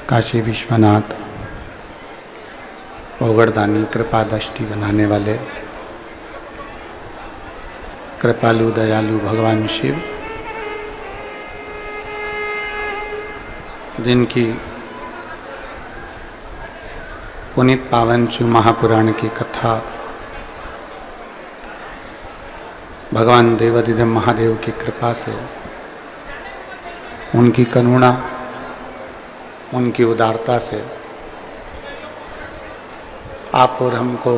काशी विश्वनाथ ओगड़दानी कृपा दृष्टि बनाने वाले कृपालु दयालु भगवान शिव, जिनकी पुनीत पावन शिव महापुराण की कथा भगवान देवाधिदेव महादेव की कृपा से, उनकी करुणा, उनकी उदारता से आप और हमको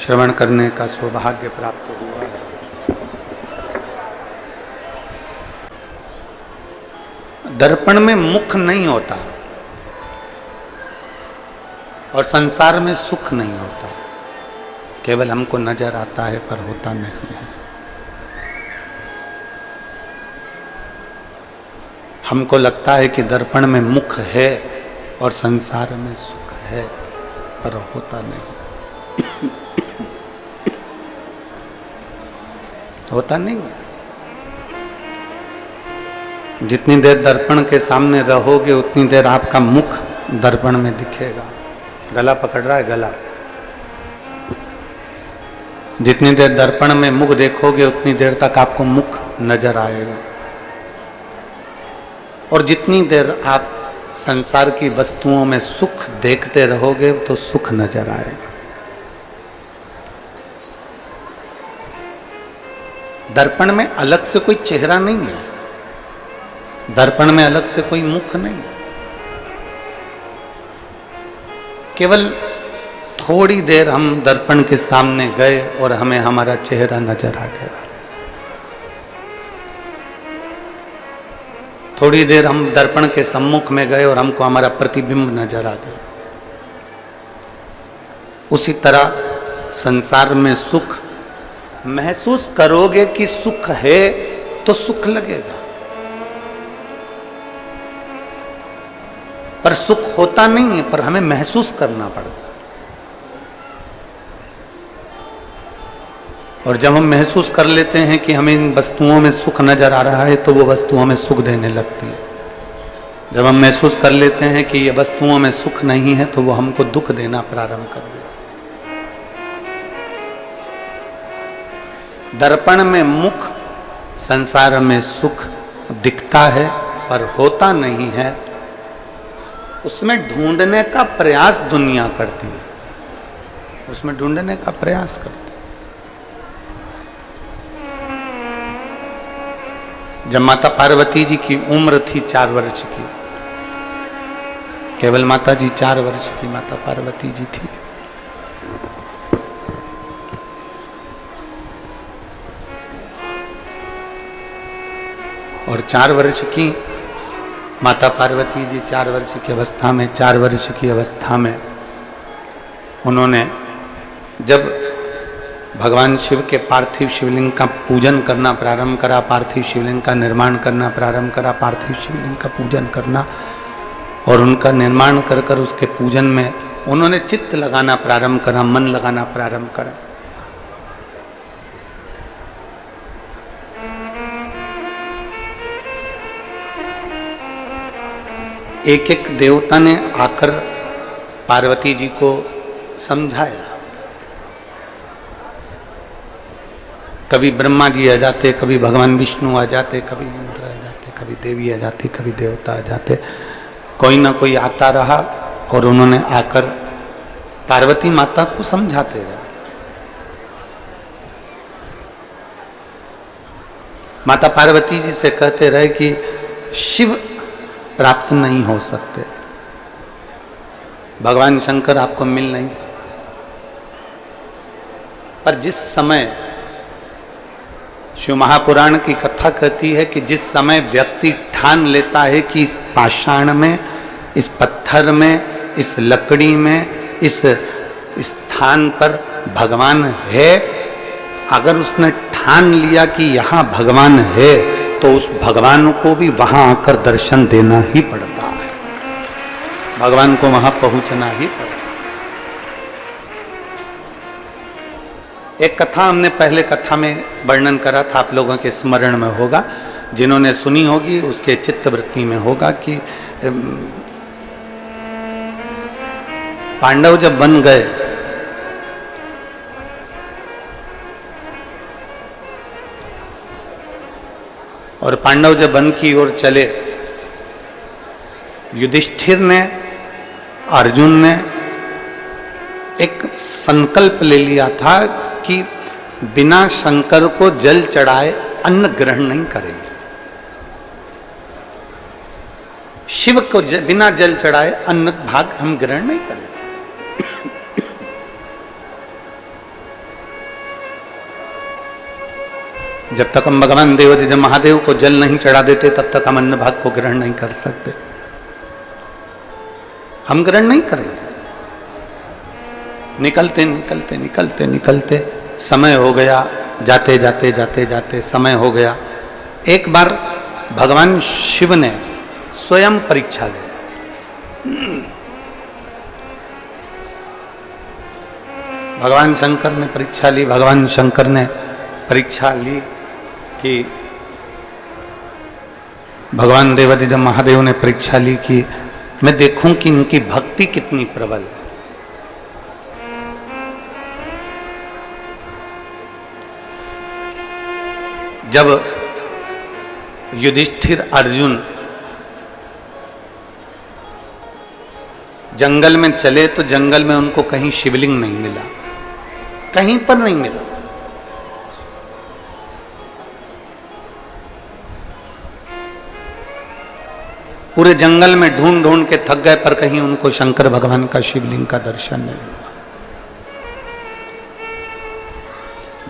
श्रवण करने का सौभाग्य प्राप्त हुआ है। दर्पण में मुख नहीं होता और संसार में सुख नहीं होता, केवल हमको नजर आता है पर होता नहीं है। हमको लगता है कि दर्पण में मुख है और संसार में सुख है, पर होता नहीं। होता नहीं है। जितनी देर दर्पण के सामने रहोगे उतनी देर आपका मुख दर्पण में दिखेगा। गला पकड़ रहा है, गला। जितनी देर दर्पण में मुख देखोगे उतनी देर तक आपको मुख नजर आएगा, और जितनी देर आप संसार की वस्तुओं में सुख देखते रहोगे तो सुख नजर आएगा। दर्पण में अलग से कोई चेहरा नहीं है, दर्पण में अलग से कोई मुख नहीं है। केवल थोड़ी देर हम दर्पण के सामने गए और हमें हमारा चेहरा नजर आ गया। थोड़ी देर हम दर्पण के सम्मुख में गए और हमको हमारा प्रतिबिंब नजर आ गया। उसी तरह संसार में सुख महसूस करोगे कि सुख है तो सुख लगेगा, पर सुख होता नहीं है, पर हमें महसूस करना पड़ता है। और जब हम महसूस कर लेते हैं कि हमें इन वस्तुओं में सुख नजर आ रहा है तो वो वस्तु हमें सुख देने लगती है। जब हम महसूस कर लेते हैं कि ये वस्तुओं में सुख नहीं है तो वो हमको दुख देना प्रारंभ कर देती है। दर्पण में मुख, संसार में सुख दिखता है पर होता नहीं है। उसमें ढूंढने का प्रयास दुनिया करती है, उसमें ढूंढने का प्रयास करती है। जब माता पार्वती जी की उम्र थी 4 वर्ष की, केवल माता जी 4 वर्ष की माता पार्वती जी थी, और 4 वर्ष की माता पार्वती जी 4 वर्ष की अवस्था में, 4 वर्ष की अवस्था में उन्होंने जब भगवान शिव के पार्थिव शिवलिंग का पूजन करना प्रारंभ करा, पार्थिव शिवलिंग का निर्माण करना प्रारंभ करा, पार्थिव शिवलिंग का पूजन करना और उनका निर्माण कर कर उसके पूजन में उन्होंने चित्त लगाना प्रारंभ करा, मन लगाना प्रारंभ करा। एक एक देवता ने आकर पार्वती जी को समझाया। कभी ब्रह्मा जी आ जाते, कभी भगवान विष्णु आ जाते, कभी इंद्र आ जाते, कभी देवी आ जाती, कभी देवता आ जाते। कोई ना कोई आता रहा और उन्होंने आकर पार्वती माता को समझाते रहे। माता पार्वती जी से कहते रहे कि शिव प्राप्त नहीं हो सकते, भगवान शंकर आपको मिल नहीं सकते। पर जिस समय शिव महापुराण की कथा कहती है कि जिस समय व्यक्ति ठान लेता है कि इस पाषाण में, इस पत्थर में, इस लकड़ी में, इस स्थान पर भगवान है, अगर उसने ठान लिया कि यहाँ भगवान है तो उस भगवान को भी वहां आकर दर्शन देना ही पड़ता है, भगवान को वहां पहुंचना ही पड़ता है। एक कथा हमने पहले कथा में वर्णन करा था, आप लोगों के स्मरण में होगा, जिन्होंने सुनी होगी उसके चित्तवृत्ति में होगा कि पांडव जब वन गए और पांडव जब वन की ओर चले, युधिष्ठिर ने, अर्जुन ने एक संकल्प ले लिया था कि बिना शंकर को जल चढ़ाए अन्न ग्रहण नहीं करेंगे। शिव को बिना जल चढ़ाए अन्न भाग हम ग्रहण नहीं करेंगे। जब तक हम भगवान देवादिदेव महादेव को जल नहीं चढ़ा देते तब तक हम अन्न भाग को ग्रहण नहीं कर सकते। हम ग्रहण नहीं करेंगे। निकलते निकलते निकलते निकलते समय हो गया, जाते जाते जाते जाते समय हो गया। एक बार भगवान शिव ने स्वयं परीक्षा ली। भगवान शंकर ने परीक्षा ली। भगवान शंकर ने परीक्षा ली कि भगवान देवादिदेव महादेव ने परीक्षा ली कि मैं देखूं कि इनकी भक्ति कितनी प्रबल है। जब युधिष्ठिर अर्जुन जंगल में चले तो जंगल में उनको कहीं शिवलिंग नहीं मिला, कहीं पर नहीं मिला। पूरे जंगल में ढूंढ ढूंढ के थक गए पर कहीं उनको शंकर भगवान का शिवलिंग का दर्शन नहीं हुआ।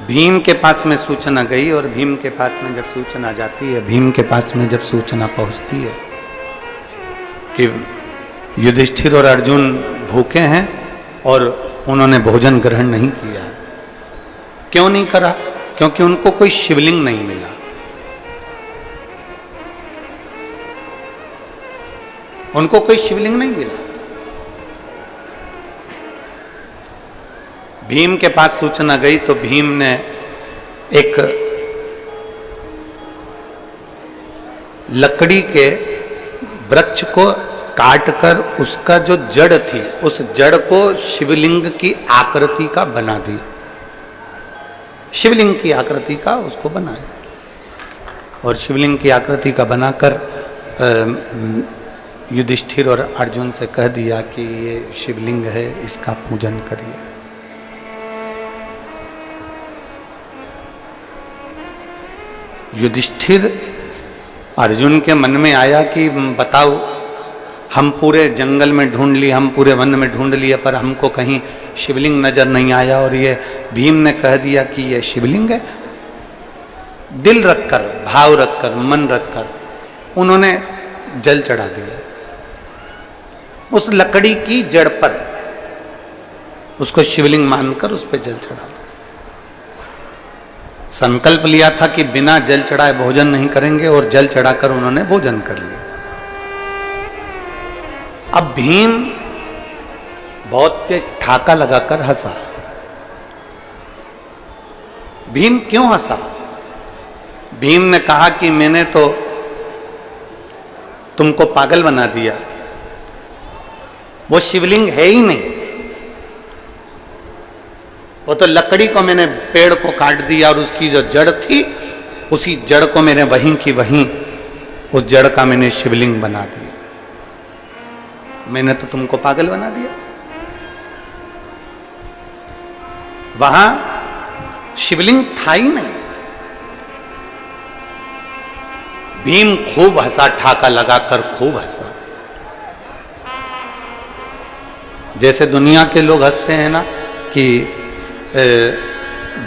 भीम के पास में सूचना गई और भीम के पास में जब सूचना जाती है, भीम के पास में जब सूचना पहुंचती है कि युधिष्ठिर और अर्जुन भूखे हैं और उन्होंने भोजन ग्रहण नहीं किया। क्यों नहीं करा? क्योंकि उनको कोई शिवलिंग नहीं मिला। उनको कोई शिवलिंग नहीं मिला। भीम के पास सूचना गई तो भीम ने एक लकड़ी के वृक्ष को काटकर उसका जो जड़ थी उस जड़ को शिवलिंग की आकृति का बना दी। शिवलिंग की आकृति का उसको बनाया और शिवलिंग की आकृति का बनाकर युधिष्ठिर और अर्जुन से कह दिया कि ये शिवलिंग है, इसका पूजन करिए। युधिष्ठिर अर्जुन के मन में आया कि बताओ, हम पूरे जंगल में ढूंढ लिए, हम पूरे वन में ढूंढ लिए पर हमको कहीं शिवलिंग नजर नहीं आया और ये भीम ने कह दिया कि ये शिवलिंग है। दिल रखकर, भाव रखकर, मन रखकर उन्होंने जल चढ़ा दिया उस लकड़ी की जड़ पर, उसको शिवलिंग मानकर उस पर जल चढ़ा दिया। संकल्प लिया था कि बिना जल चढ़ाए भोजन नहीं करेंगे और जल चढ़ाकर उन्होंने भोजन कर लिया। अब भीम बहुत तेज ठाका लगाकर हंसा। भीम क्यों हंसा? भीम ने कहा कि मैंने तो तुमको पागल बना दिया, वो शिवलिंग है ही नहीं, वो तो लकड़ी को मैंने पेड़ को काट दिया और उसकी जो जड़ थी उसी जड़ को मैंने वहीं की वहीं उस जड़ का मैंने शिवलिंग बना दिया। मैंने तो तुमको पागल बना दिया। वहां शिवलिंग था ही नहीं। भीम खूब हंसा, ठाका लगाकर खूब हंसा। जैसे दुनिया के लोग हंसते हैं ना कि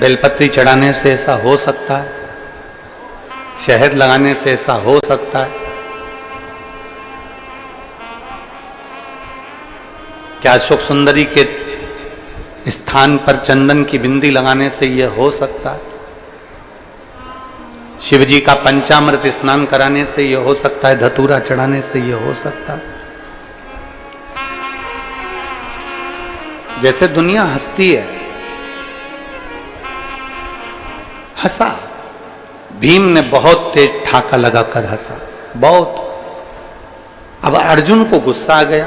बेलपत्री चढ़ाने से ऐसा हो सकता है, शहद लगाने से ऐसा हो सकता है, क्या अशोक सुंदरी के स्थान पर चंदन की बिंदी लगाने से यह हो सकता है, शिवजी का पंचामृत स्नान कराने से यह हो सकता है, धतूरा चढ़ाने से यह हो सकता है। जैसे दुनिया हंसती है, हंसा। भीम ने बहुत तेज ठाका लगाकर हंसा, बहुत। अब अर्जुन को गुस्सा आ गया।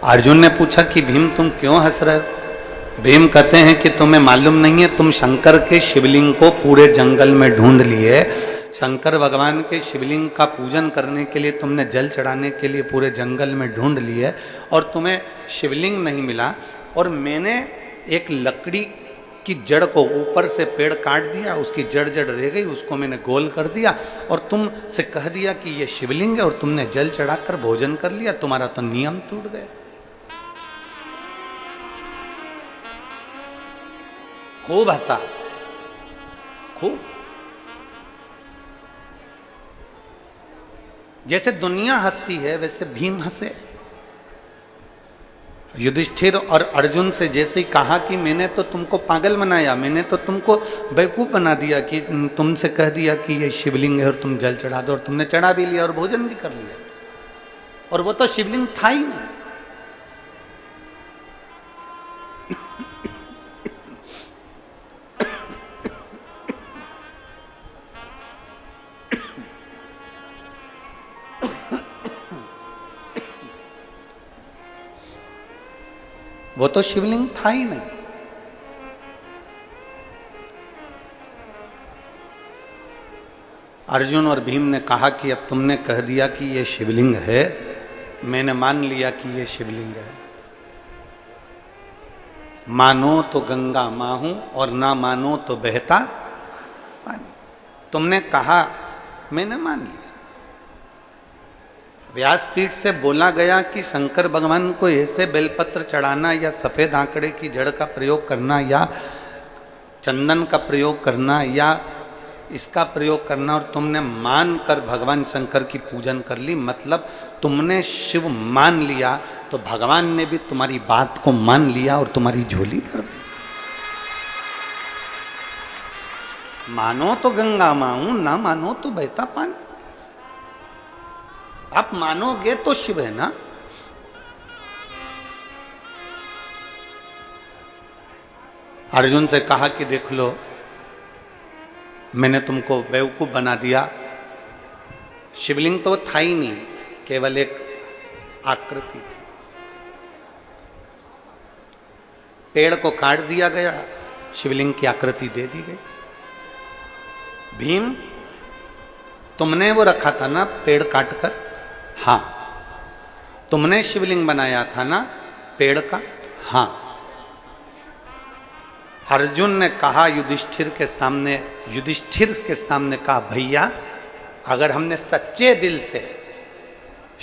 अर्जुन ने पूछा कि भीम तुम क्यों हंस रहे हो? भीम कहते हैं कि तुम्हें मालूम नहीं है, तुम शंकर के शिवलिंग को पूरे जंगल में ढूंढ लिए, शंकर भगवान के शिवलिंग का पूजन करने के लिए तुमने जल चढ़ाने के लिए पूरे जंगल में ढूंढ लिए और तुम्हें शिवलिंग नहीं मिला, और मैंने एक लकड़ी की जड़ को ऊपर से पेड़ काट दिया, उसकी जड़ रह गई, उसको मैंने गोल कर दिया और तुम से कह दिया कि ये शिवलिंग है और तुमने जल चढ़ाकर भोजन कर लिया, तुम्हारा तो नियम टूट गया। खूब हंसा, खूब। जैसे दुनिया हंसती है वैसे भीम हंसे। युधिष्ठिर और अर्जुन से जैसे ही कहा कि मैंने तो तुमको पागल बनाया, मैंने तो तुमको बेवकूफ बना दिया कि तुमसे कह दिया कि ये शिवलिंग है और तुम जल चढ़ा दो, और तुमने चढ़ा भी लिया और भोजन भी कर लिया, और वो तो शिवलिंग था ही नहीं। वो तो शिवलिंग था ही नहीं। अर्जुन और भीम ने कहा कि अब तुमने कह दिया कि ये शिवलिंग है, मैंने मान लिया कि ये शिवलिंग है। मानो तो गंगा माहूं और ना मानो तो बहता पानी। तुमने कहा, मैंने मान लिया। व्यासपीठ से बोला गया कि शंकर भगवान को ऐसे बेलपत्र चढ़ाना या सफेद आंकड़े की जड़ का प्रयोग करना या चंदन का प्रयोग करना या इसका प्रयोग करना, और तुमने मान कर भगवान शंकर की पूजन कर ली, मतलब तुमने शिव मान लिया तो भगवान ने भी तुम्हारी बात को मान लिया और तुम्हारी झोली भर दी। मानो तो गंगा माऊं, ना मानो तो बहता पानी। आप मानोगे तो शिव है ना। अर्जुन से कहा कि देख लो, मैंने तुमको बेवकूफ बना दिया, शिवलिंग तो था ही नहीं, केवल एक आकृति थी। पेड़ को काट दिया गया, शिवलिंग की आकृति दे दी गई। भीम, तुमने वो रखा था ना पेड़ काटकर? हाँ। तुमने शिवलिंग बनाया था ना पेड़ का? हाँ। अर्जुन ने कहा युधिष्ठिर के सामने कहा, भैया अगर हमने सच्चे दिल से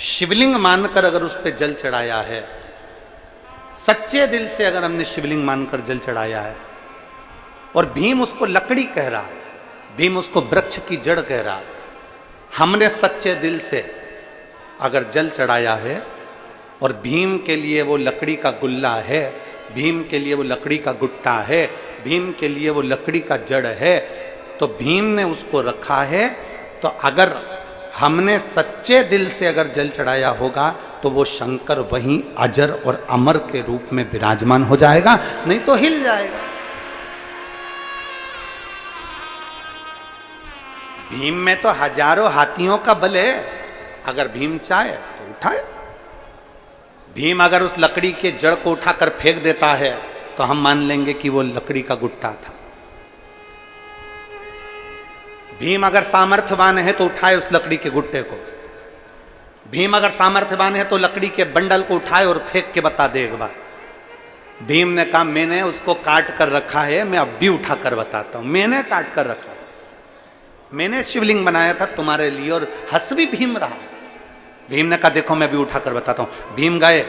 शिवलिंग मानकर अगर उस पर जल चढ़ाया है, सच्चे दिल से अगर हमने शिवलिंग मानकर जल चढ़ाया है, और भीम उसको लकड़ी कह रहा है, भीम उसको वृक्ष की जड़ कह रहा है, हमने सच्चे दिल से अगर जल चढ़ाया है और भीम के लिए वो लकड़ी का गुल्ला है, भीम के लिए वो लकड़ी का गुट्टा है, भीम के लिए वो लकड़ी का जड़ है, तो भीम ने उसको रखा है, तो अगर हमने सच्चे दिल से अगर जल चढ़ाया होगा तो वो शंकर वहीं अजर और अमर के रूप में विराजमान हो जाएगा, नहीं तो हिल जाएगा। भीम में तो हजारों हाथियों का बल है, अगर भीम चाहे तो उठाए। भीम अगर उस लकड़ी के जड़ को उठाकर फेंक देता है तो हम मान लेंगे कि वो लकड़ी का गुट्टा था। भीम अगर सामर्थ्यवान है तो उठाए उस लकड़ी के गुट्टे को। भीम अगर सामर्थ्यवान है तो लकड़ी के बंडल को उठाए और फेंक के बता दे एक बार। भीम ने कहा, मैंने उसको काट कर रखा है, मैं अब भी उठा कर बताता हूं, मैंने काट कर रखा था, मैंने शिवलिंग बनाया था तुम्हारे लिए। और हंस भी भीम रहा। भीम ने कहा, देखो मैं भी उठा कर बताता हूं। भीम गए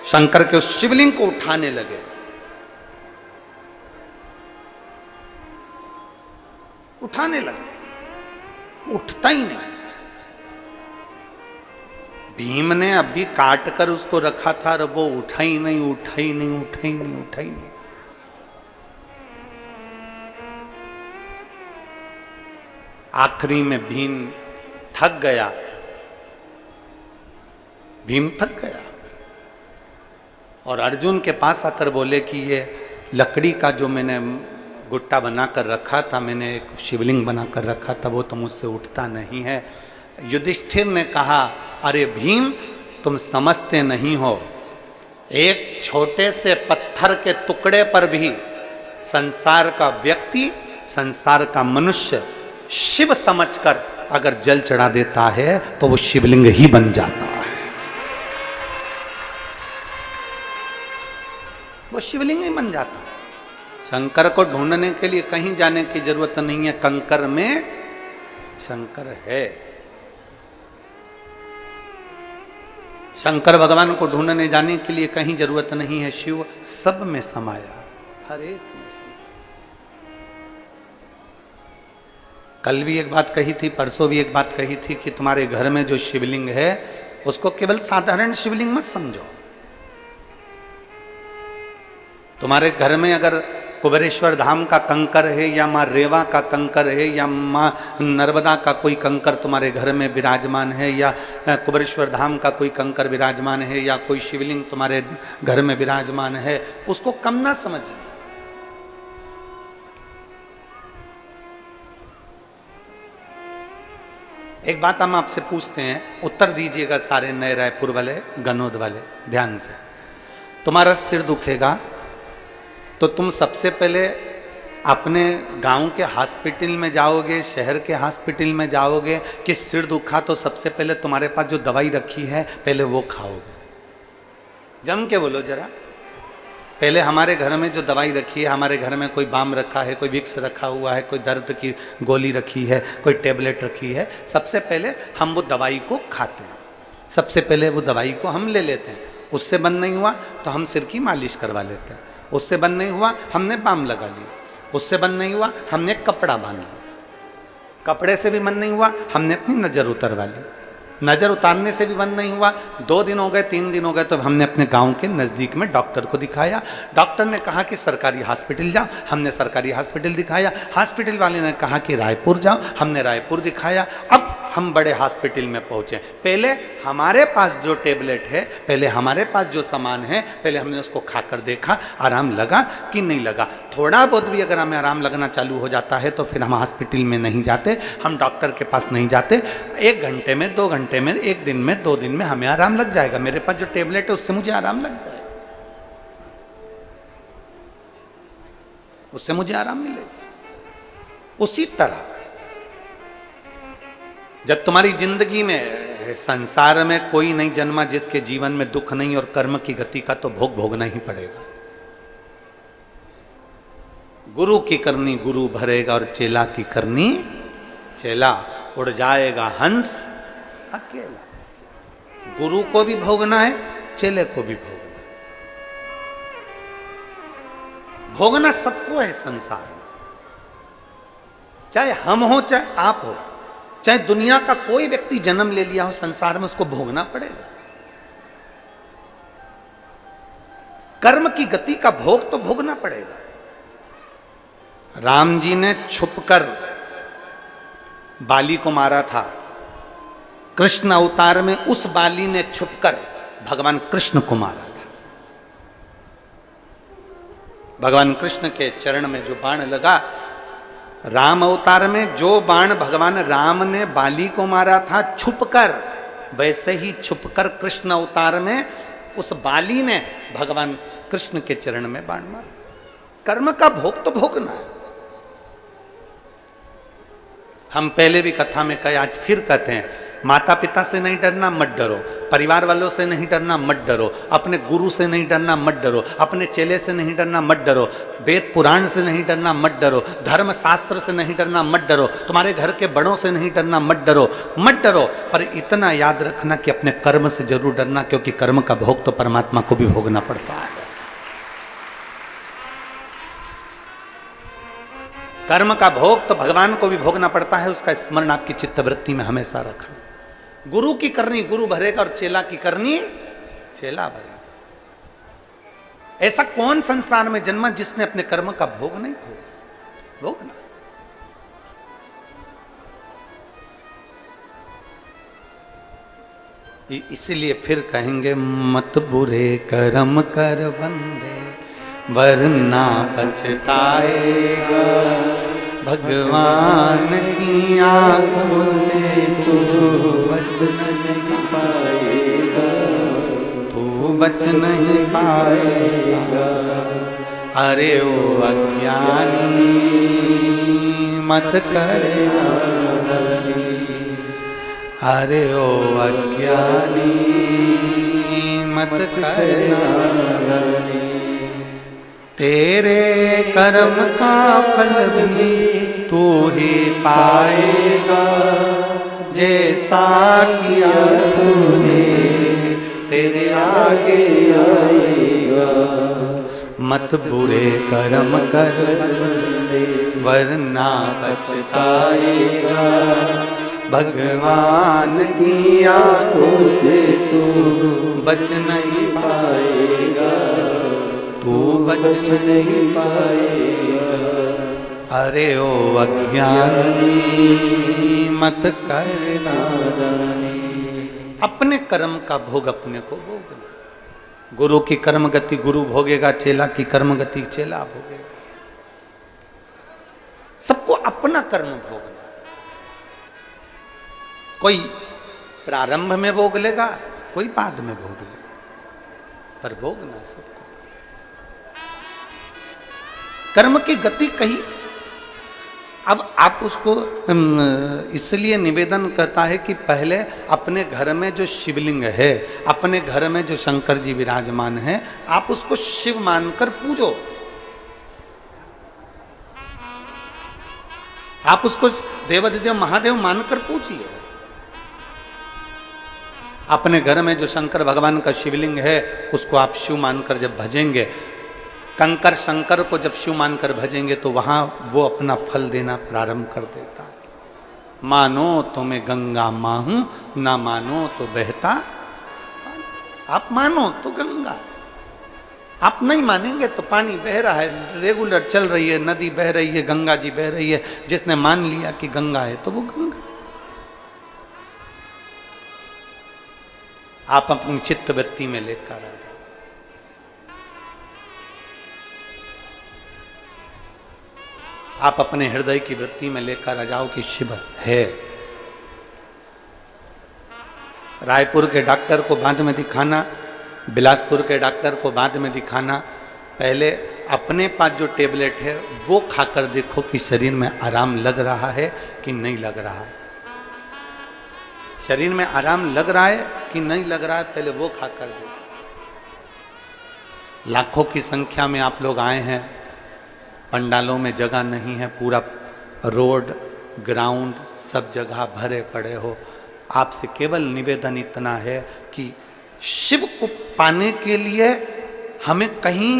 शंकर के उस शिवलिंग को उठाने लगे, उठाने लगे, उठता ही नहीं। भीम ने अभी काट कर उसको रखा था और वो उठा ही नहीं, उठा ही नहीं, उठा ही नहीं, उठा ही नहीं। आखिरी में भीम थक गया, भीम थक गया और अर्जुन के पास आकर बोले कि ये लकड़ी का जो मैंने गुट्टा बनाकर रखा था, मैंने एक शिवलिंग बनाकर रखा था, वो तो मुझसे उठता नहीं है। युधिष्ठिर ने कहा अरे भीम, तुम समझते नहीं हो, एक छोटे से पत्थर के टुकड़े पर भी संसार का व्यक्ति, संसार का मनुष्य शिव समझकर अगर जल चढ़ा देता है तो वो शिवलिंग ही बन जाता है, वो शिवलिंग ही बन जाता है। शंकर को ढूंढने के लिए कहीं जाने की जरूरत नहीं है, कंकर में शंकर है। शंकर भगवान को ढूंढने जाने के लिए कहीं जरूरत नहीं है, शिव सब में समाया, हर एक में। कल भी एक बात कही थी, परसों भी एक बात कही थी कि तुम्हारे घर में जो शिवलिंग है उसको केवल साधारण शिवलिंग मत समझो। तुम्हारे घर में अगर कुबेरेश्वर धाम का कंकर है, या माँ रेवा का कंकर है, या माँ नर्मदा का कोई कंकर तुम्हारे घर में विराजमान है, या कुबेरेश्वर धाम का कोई कंकर विराजमान है, या कोई शिवलिंग तुम्हारे घर में विराजमान है, उसको कम ना समझिए। एक बात हम आपसे पूछते हैं, उत्तर दीजिएगा सारे नए रायपुर वाले, गनौद वाले, ध्यान से। तुम्हारा सिर दुखेगा तो तुम सबसे पहले अपने गांव के हॉस्पिटल में जाओगे, शहर के हॉस्पिटल में जाओगे, कि सिर दुखा तो सबसे पहले तुम्हारे पास जो दवाई रखी है पहले वो खाओगे? जम के बोलो जरा। पहले हमारे घर में जो दवाई रखी है, हमारे घर में कोई बाम रखा है, कोई विक्स रखा हुआ है, कोई दर्द की गोली रखी है, कोई टेबलेट रखी है, सबसे पहले हम वो दवाई को खाते हैं, सबसे पहले वो दवाई को हम ले लेते हैं। उससे बंद नहीं हुआ तो हम सिर की मालिश करवा लेते हैं, उससे बंद नहीं हुआ हमने बाम लगा लिया, उससे बंद नहीं हुआ हमने कपड़ा बांध लिया, कपड़े से भी बंद नहीं हुआ हमने अपनी नज़र उतरवा ली, नज़र उतारने से भी बंद नहीं हुआ, 2 दिन हो गए, 3 दिन हो गए, तो हमने अपने गांव के नज़दीक में डॉक्टर को दिखाया। डॉक्टर ने कहा कि सरकारी हॉस्पिटल जाओ, हमने सरकारी हॉस्पिटल दिखाया। हॉस्पिटल वाले ने कहा कि रायपुर जाओ, हमने रायपुर दिखाया। अब हम बड़े हॉस्पिटल में पहुंचे। पहले हमारे पास जो टेबलेट है, पहले हमारे पास जो सामान है, पहले हमने उसको खाकर देखा आराम लगा कि नहीं लगा। थोड़ा बहुत भी अगर हमें आराम लगना चालू हो जाता है तो फिर हम हॉस्पिटल में नहीं जाते, हम डॉक्टर के पास नहीं जाते। 1 घंटे में, 2 घंटे में, 1 दिन में, 2 दिन में हमें आराम लग जाएगा। मेरे पास जो टेबलेट है उससे मुझे आराम लग जाएगा, उससे मुझे आराम मिलेगा। उसी तरह जब तुम्हारी जिंदगी में, संसार में कोई नहीं जन्मा जिसके जीवन में दुख नहीं और कर्म की गति का तो भोग भोगना ही पड़ेगा। गुरु की करनी गुरु भरेगा और चेला की करनी चेला। उड़ जाएगा हंस अकेला। गुरु को भी भोगना है, चेले को भी भोगना है। भोगना सबको है संसार में, चाहे हम हो चाहे आप हो, चाहे दुनिया का कोई व्यक्ति जन्म ले लिया हो, संसार में उसको भोगना पड़ेगा। कर्म की गति का भोग तो भोगना पड़ेगा। राम जी ने छुपकर बाली को मारा था, कृष्ण अवतार में उस बाली ने छुपकर भगवान कृष्ण को मारा था। भगवान कृष्ण के चरण में जो बाण लगा, राम अवतार में जो बाण भगवान राम ने बाली को मारा था छुपकर, वैसे ही छुपकर कृष्ण अवतार में उस बाली ने भगवान कृष्ण के चरण में बाण मारा। कर्म का भोग तो भोगना है। हम पहले भी कथा में कहे, आज फिर कहते हैं, माता पिता से नहीं डरना मत डरो, परिवार वालों से नहीं डरना मत डरो, अपने गुरु से नहीं डरना मत डरो, अपने चेले से नहीं डरना मत डरो, वेद पुराण से नहीं डरना मत डरो, धर्म शास्त्र से नहीं डरना मत डरो, तुम्हारे घर के बड़ों से नहीं डरना मत डरो, मत डरो। पर इतना याद रखना कि अपने कर्म से जरूर डरना, क्योंकि कर्म का भोग तो परमात्मा को भी भोगना पड़ता है। कर्म का भोग तो भगवान को भी भोगना पड़ता है, उसका स्मरण आपकी चित्तवृत्ति में हमेशा रखना। गुरु की करनी गुरु भरेगा और चेला की करनी चेला भरेगा। ऐसा कौन संसार में जन्मा जिसने अपने कर्म का भोग नहीं भोगना। इसलिए फिर कहेंगे, मत बुरे कर्म कर बंदे वरना पछताएगा, भगवान की आंखों से तू बच न पाएगा। बच नहीं पाएगा। अरे ओ अज्ञानी मत करना, अरे ओ अज्ञानी मत करना, तेरे कर्म का फल भी तू ही पाएगा। जैसा किया तूने तेरे आगे आएगा। मत बुरे कर्म कर वरना पछताएगा। भगवान की आंखों से तू बच नहीं पाएगा, तू बच नहीं पाएगा। अरे ओ अज्ञानी मत करना, अपने कर्म का भोग अपने को भोगना। गुरु की कर्म गति गुरु भोगेगा, चेला की कर्म गति चेला भोगेगा। सबको अपना कर्म भोगना। कोई प्रारंभ में भोग लेगा, कोई बाद में भोग लेगा, पर भोगना सबको। कर्म की गति कही। अब आप उसको इसलिए निवेदन करता है कि पहले अपने घर में जो शिवलिंग है, अपने घर में जो शंकर जी विराजमान है, आप उसको शिव मानकर पूजो। आप उसको देवाधिदेव महादेव मानकर पूजिए। अपने घर में जो शंकर भगवान का शिवलिंग है उसको आप शिव मानकर जब भजेंगे, कंकर शंकर को जब शिव मानकर भजेंगे तो वहां वो अपना फल देना प्रारंभ कर देता है। मानो तो मैं गंगा मां हूं, ना मानो तो बहता। आप मानो तो गंगा है, आप नहीं मानेंगे तो पानी बह रहा है, रेगुलर चल रही है, नदी बह रही है, गंगा जी बह रही है। जिसने मान लिया कि गंगा है तो वो गंगा। आप अपनी चित्त वृत्ति में लेकर आ जाओ। आप अपने हृदय की वृत्ति में लेकर आ जाओ कि शिव है। रायपुर के डॉक्टर को बाद में दिखाना, बिलासपुर के डॉक्टर को बाद में दिखाना। पहले अपने पास जो टेबलेट है वो खाकर देखो कि शरीर में आराम लग रहा है कि नहीं लग रहा है। शरीर में आराम लग रहा है कि नहीं लग रहा है, पहले वो खाकर देखो। लाखों की संख्या में आप लोग आए हैं, पंडालों में जगह नहीं है, पूरा रोड ग्राउंड सब जगह भरे पड़े हो। आपसे केवल निवेदन इतना है कि शिव को पाने के लिए हमें कहीं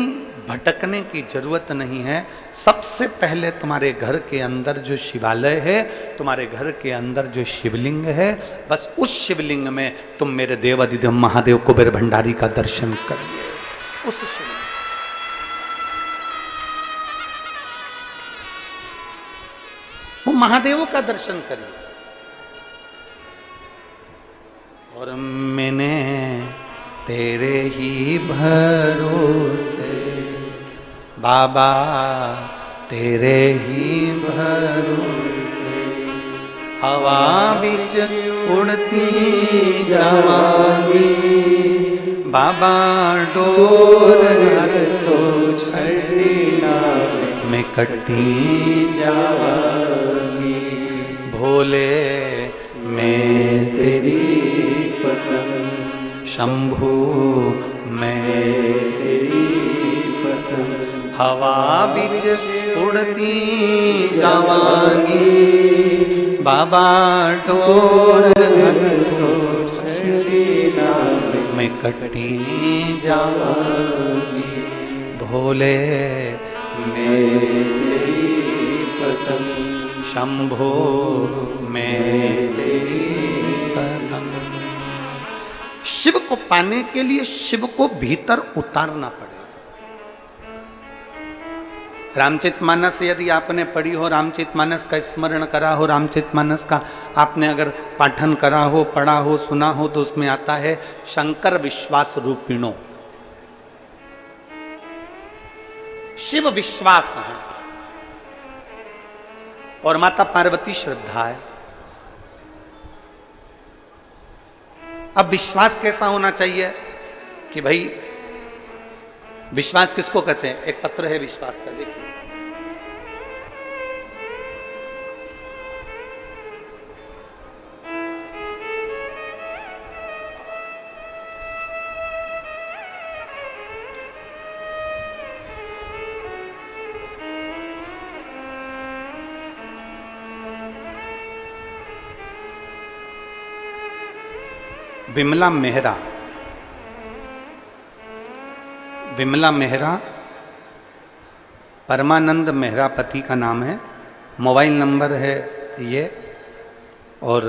भटकने की जरूरत नहीं है। सबसे पहले तुम्हारे घर के अंदर जो शिवालय है, तुम्हारे घर के अंदर जो शिवलिंग है, बस उस शिवलिंग में तुम मेरे देवाधिदेव महादेव कुबेर भंडारी का दर्शन करिए। उस शिवलिंग वो महादेव का दर्शन करिए। और मैंने तेरे ही भरोसे बाबा, तेरे ही भरोसे हवा बिच उड़ती जावांगी। बाबा डोर तो छड़ी ना मैं कटी जावांगी। भोले मैं तेरी पतंग, शंभू मैं तेरी पतंग, हवा बिच उड़ती जावांगी। बाबा डोर मैं कटी जावांगी। भोले मैं तेरी पतंग, शंभो मैं तेरी पतंग। शिव को पाने के लिए शिव को भीतर उतारना पड़ेगा। रामचरितमानस यदि आपने पढ़ी हो, रामचरितमानस का स्मरण करा हो, रामचरितमानस का आपने अगर पाठन करा हो, पढ़ा हो, सुना हो, तो उसमें आता है शंकर विश्वास रूपिणो। शिव विश्वास है और माता पार्वती श्रद्धा है। अब विश्वास कैसा होना चाहिए? कि भाई विश्वास किसको कहते हैं। एक पत्र है विश्वास का, देखिए। विमला मेहरा, विमला मेहरा, परमानंद मेहरा पति का नाम है, मोबाइल नंबर है ये, और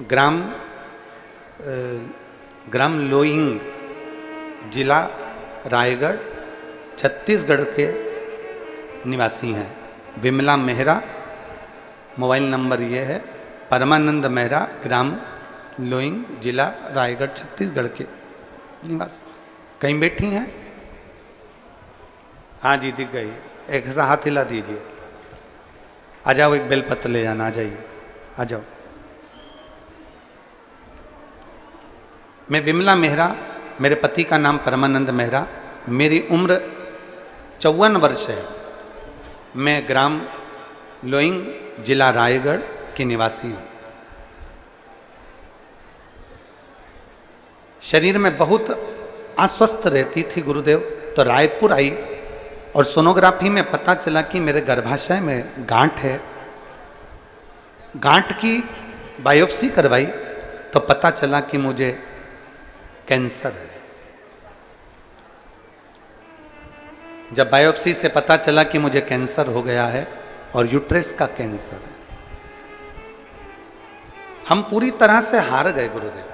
ग्राम लोइंग, जिला रायगढ़, छत्तीसगढ़ के निवासी हैं। विमला मेहरा, मोबाइल नंबर ये है, परमानंद मेहरा, ग्राम लोइंग, जिला रायगढ़, छत्तीसगढ़ के निवासी। कहीं बैठी हैं? हाँ जी, दिख गई। एक ऐसा हाथ हिला दीजिए। आ जाओ, एक बेलपत्र ले जाना, आ जाइए, आ जाओ। मैं विमला मेहरा, मेरे पति का नाम परमानंद मेहरा, मेरी उम्र 54 वर्ष है। मैं ग्राम लोइंग, जिला रायगढ़ की निवासी हूँ। शरीर में बहुत अस्वस्थ रहती थी गुरुदेव, तो रायपुर आई और सोनोग्राफी में पता चला कि मेरे गर्भाशय में गांठ है। गांठ की बायोप्सी करवाई तो पता चला कि मुझे कैंसर है। जब बायोप्सी से पता चला कि मुझे कैंसर हो गया है और यूट्रस का कैंसर है, हम पूरी तरह से हार गए गुरुदेव।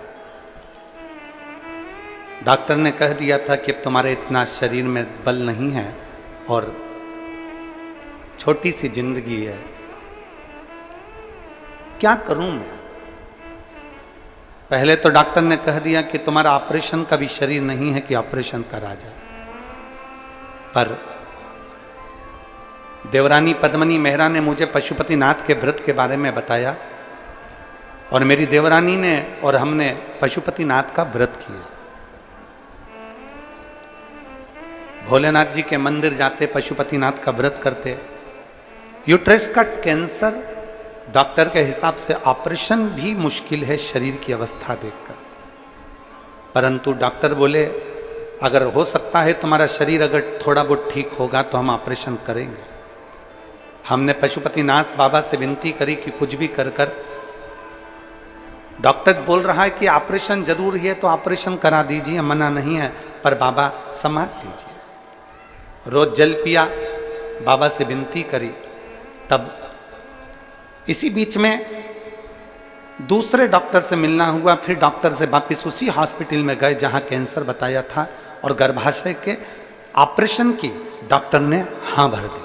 डॉक्टर ने कह दिया था कि अब तुम्हारे इतना शरीर में बल नहीं है और छोटी सी जिंदगी है, क्या करूं मैं। पहले तो डॉक्टर ने कह दिया कि तुम्हारा ऑपरेशन का भी शरीर नहीं है कि ऑपरेशन करा जाए, पर देवरानी पद्मनी मेहरा ने मुझे पशुपतिनाथ के व्रत के बारे में बताया और मेरी देवरानी ने और हमने पशुपतिनाथ का व्रत किया। भोलेनाथ जी के मंदिर जाते, पशुपतिनाथ का व्रत करते। यूट्रस का कैंसर, डॉक्टर के हिसाब से ऑपरेशन भी मुश्किल है शरीर की अवस्था देखकर, परंतु डॉक्टर बोले अगर हो सकता है तुम्हारा शरीर अगर थोड़ा बहुत ठीक होगा तो हम ऑपरेशन करेंगे। हमने पशुपतिनाथ बाबा से विनती करी कि कुछ भी कर कर, डॉक्टर बोल रहा है कि ऑपरेशन जरूर है तो ऑपरेशन करा दीजिए, मना नहीं है, पर बाबा संभाल लीजिए। रोज जल पिया, बाबा से विनती करी। तब इसी बीच में दूसरे डॉक्टर से मिलना हुआ, फिर डॉक्टर से वापिस उसी हॉस्पिटल में गए जहां कैंसर बताया था और गर्भाशय के ऑपरेशन की डॉक्टर ने हाँ भर दी।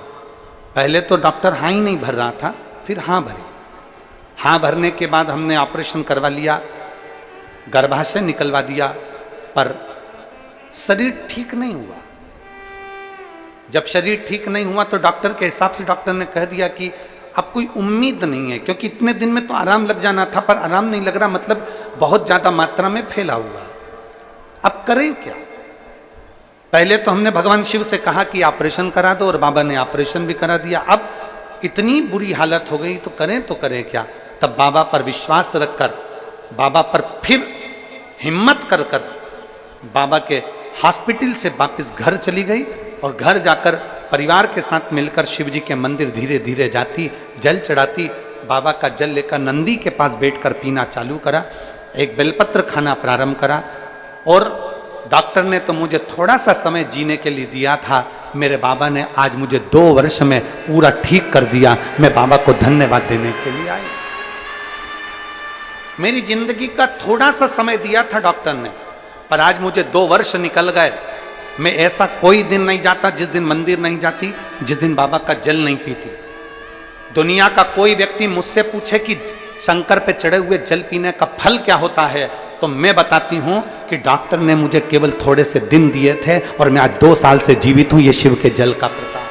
पहले तो डॉक्टर हाँ ही नहीं भर रहा था, फिर हाँ भरी। हाँ भरने के बाद हमने ऑपरेशन करवा लिया, गर्भाशय निकलवा दिया, पर शरीर ठीक नहीं हुआ। जब शरीर ठीक नहीं हुआ तो डॉक्टर के हिसाब से डॉक्टर ने कह दिया कि अब कोई उम्मीद नहीं है, क्योंकि इतने दिन में तो आराम लग जाना था, पर आराम नहीं लग रहा, मतलब बहुत ज्यादा मात्रा में फैला हुआ। अब करें क्या। पहले तो हमने भगवान शिव से कहा कि ऑपरेशन करा दो और बाबा ने ऑपरेशन भी करा दिया। अब इतनी बुरी हालत हो गई तो करें क्या। तब बाबा पर विश्वास रखकर, बाबा पर फिर हिम्मत कर कर बाबा के हॉस्पिटल से वापस घर चली गई और घर जाकर परिवार के साथ मिलकर शिव जी के मंदिर धीरे धीरे जाती, जल चढ़ाती, बाबा का जल लेकर नंदी के पास बैठकर पीना चालू करा, एक बेलपत्र खाना प्रारंभ करा। और डॉक्टर ने तो मुझे थोड़ा सा समय जीने के लिए दिया था, मेरे बाबा ने आज मुझे 2 वर्ष में पूरा ठीक कर दिया। मैं बाबा को धन्यवाद देने के लिए आई। मेरी जिंदगी का थोड़ा सा समय दिया था डॉक्टर ने, पर आज मुझे 2 वर्ष निकल गए। मैं ऐसा कोई दिन नहीं जाता जिस दिन मंदिर नहीं जाती, जिस दिन बाबा का जल नहीं पीती। दुनिया का कोई व्यक्ति मुझसे पूछे कि शंकर पे चढ़े हुए जल पीने का फल क्या होता है, तो मैं बताती हूं कि डॉक्टर ने मुझे केवल थोड़े से दिन दिए थे और मैं आज 2 साल से जीवित हूं। ये शिव के जल का प्रताप,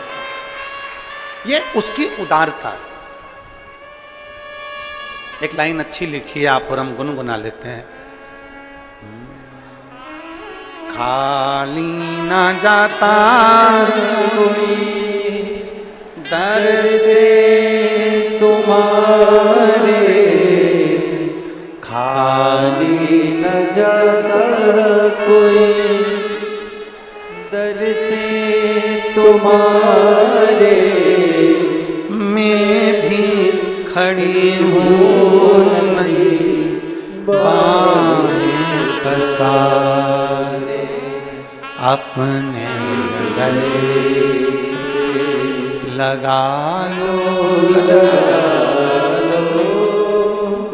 ये उसकी उदारता है। एक लाइन अच्छी लिखी है आप और हम गुनगुना लेते हैं। खाली ना जाता कोई दर से तुम्हारे, खाली न जाता कोई दर से तुम्हारे। मैं भी खड़ी हूँ नदी बाहें पसारे, अपने गले से लगा लो,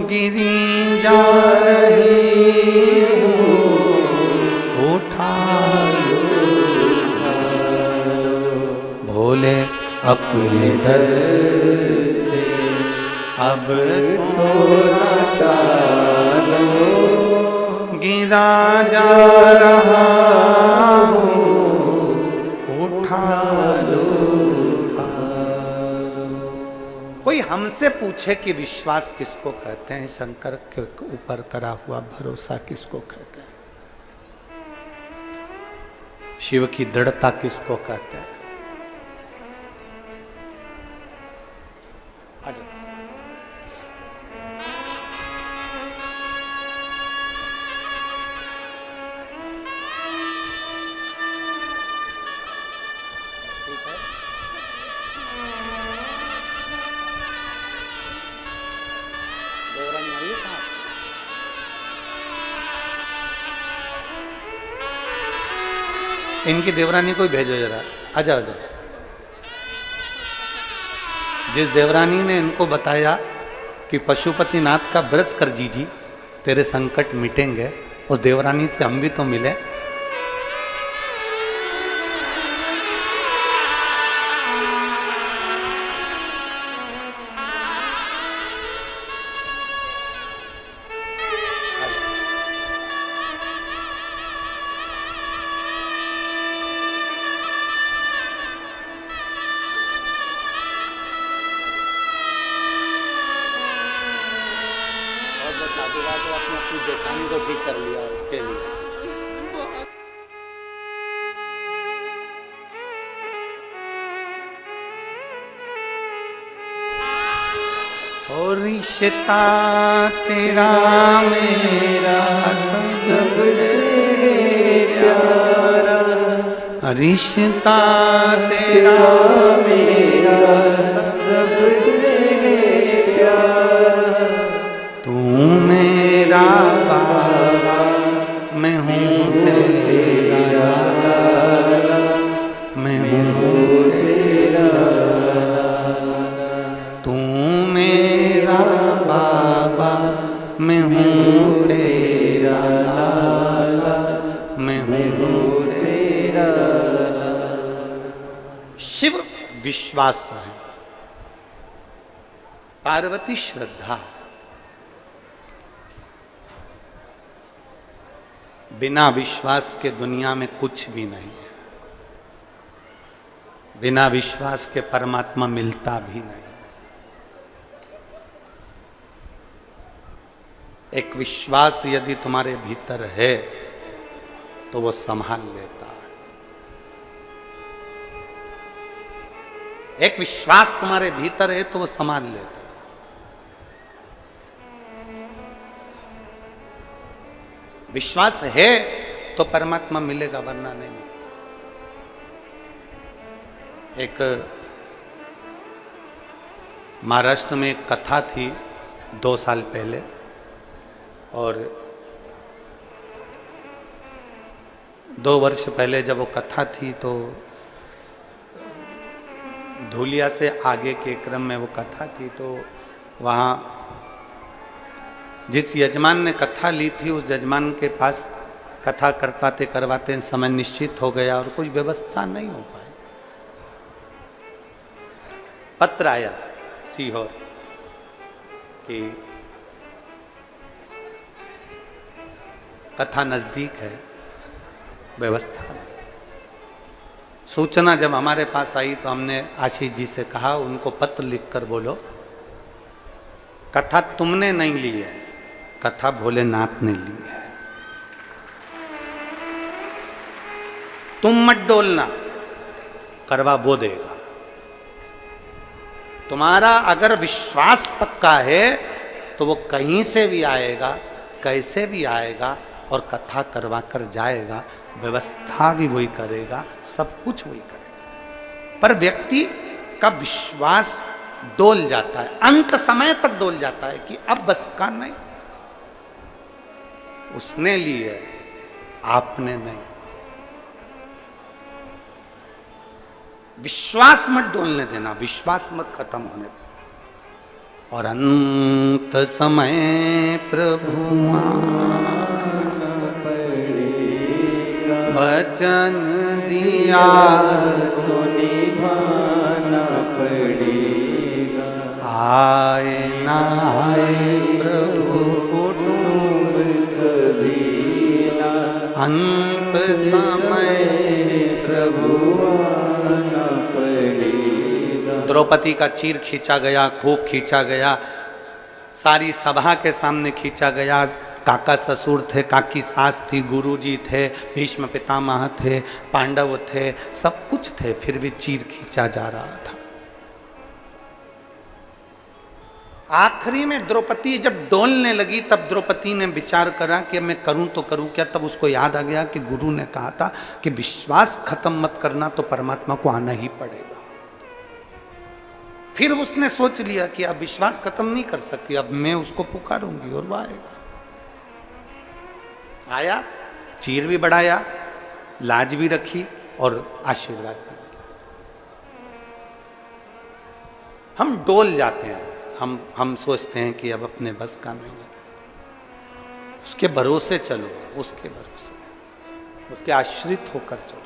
गिरी जा रही हूँ उठा लो, भोले अपने दर से अब तो टालो, गिरा जा रहा हूँ उठा लो। कोई हमसे पूछे कि विश्वास किसको कहते हैं, शंकर के ऊपर करा हुआ भरोसा किसको कहते हैं, शिव की दृढ़ता किसको कहते हैं? इनकी देवरानी को भेजो जरा, आ जाओ जाओ। जिस देवरानी ने इनको बताया कि पशुपतिनाथ का व्रत कर जीजी तेरे संकट मिटेंगे, उस देवरानी से हम भी तो मिले। जेठानी को ठीक कर लिया उसके लिए। और रिश्ता तेरा मेरा सबसे प्यारा, रिश्ता तेरा मेरा सबसे प्यारा, तू मेरा बाबा मैं हूँ तेरा लाला, मैं हूँ तेरा लाला, तू मेरा बाबा मैं हूँ तेरा लाला, मैं हूँ तेरा लाला। शिव विश्वास है, पार्वती श्रद्धा है। बिना विश्वास के दुनिया में कुछ भी नहीं है, बिना विश्वास के परमात्मा मिलता भी नहीं। एक विश्वास यदि तुम्हारे भीतर है तो वो संभाल लेता है। एक विश्वास तुम्हारे भीतर है तो वो संभाल लेता है। विश्वास है तो परमात्मा मिलेगा, वरना नहीं। एक महाराष्ट्र में एक कथा थी 2 साल पहले, और 2 वर्ष पहले जब वो कथा थी तो धूलिया से आगे के क्रम में वो कथा थी, तो वहाँ जिस यजमान ने कथा ली थी उस यजमान के पास कथा करवाते करवाते समय निश्चित हो गया और कुछ व्यवस्था नहीं हो पाई। पत्र आया सीहोर कि कथा नजदीक है, व्यवस्था नहीं। सूचना जब हमारे पास आई तो हमने आशीष जी से कहा, उनको पत्र लिखकर बोलो कथा तुमने नहीं ली है, कथा भोलेनाथ ने ली है। तुम मत डोलना, करवा वो देगा। तुम्हारा अगर विश्वास पक्का है तो वो कहीं से भी आएगा, कैसे भी आएगा और कथा करवा कर जाएगा। व्यवस्था भी वही करेगा, सब कुछ वही करेगा। पर व्यक्ति का विश्वास डोल जाता है, अंत समय तक डोल जाता है कि अब बस का नहीं। उसने ली है, आपने नहीं। विश्वास मत डोलने देना, विश्वास मत खत्म होने देना। और अंत समय प्रभु वचन दिया तो निभाना पड़ेगा। आए ना आए प्रभु कुटुंब कभी ना, अंत समय प्रभु आना पड़ेगा। द्रौपदी का चीर खींचा गया, खूब खींचा गया, सारी सभा के सामने खींचा गया। काका ससुर थे, काकी सास थी, गुरुजी थे, भीष्म पितामह थे, पांडव थे, सब कुछ थे, फिर भी चीर खींचा जा रहा था। आखिरी में द्रौपदी जब डोलने लगी तब द्रौपदी ने विचार करा कि मैं करूं तो करूं क्या। तब उसको याद आ गया कि गुरु ने कहा था कि विश्वास खत्म मत करना, तो परमात्मा को आना ही पड़ेगा। फिर उसने सोच लिया कि अब विश्वास खत्म नहीं कर सकती, अब मैं उसको पुकारूंगी और वो आएगा। आया, चीर भी बढ़ाया, लाज भी रखी और आशीर्वाद भी। हम डोल जाते हैं, हम सोचते हैं कि अब अपने बस का नहीं है। उसके भरोसे चलो, उसके भरोसे, उसके आश्रित होकर चलो।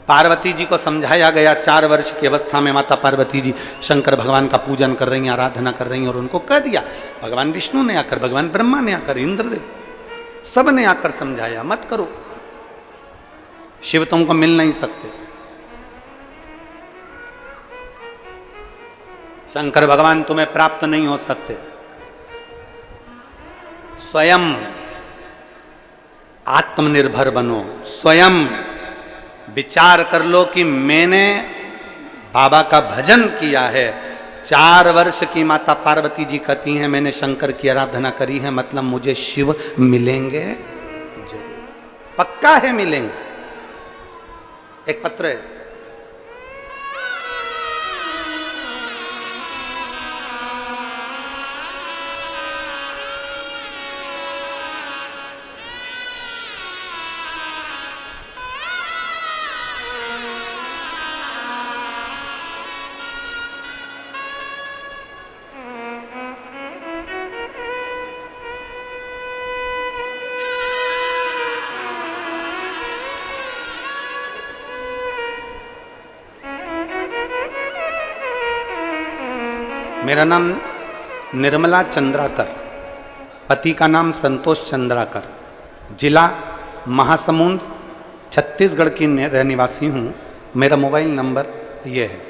पार्वती जी को समझाया गया, 4 वर्ष की अवस्था में माता पार्वती जी शंकर भगवान का पूजन कर रही हैं, आराधना कर रही हैं, और उनको कह दिया, भगवान विष्णु ने आकर, भगवान ब्रह्मा ने आकर, इंद्रदेव सब ने आकर समझाया, मत करो, शिव तुमको मिल नहीं सकते। शंकर भगवान तुम्हें प्राप्त नहीं हो सकते। स्वयं आत्मनिर्भर बनो, स्वयं विचार कर लो कि मैंने बाबा का भजन किया है। 4 वर्ष की माता पार्वती जी कहती हैं मैंने शंकर की आराधना करी है, मतलब मुझे शिव मिलेंगे जरूर, पक्का है मिलेंगे। एक पत्र है, मेरा नाम निर्मला चंद्राकर, पति का नाम संतोष चंद्राकर, जिला महासमुंद, छत्तीसगढ़ की रहनिवासी हूँ। मेरा मोबाइल नंबर ये है।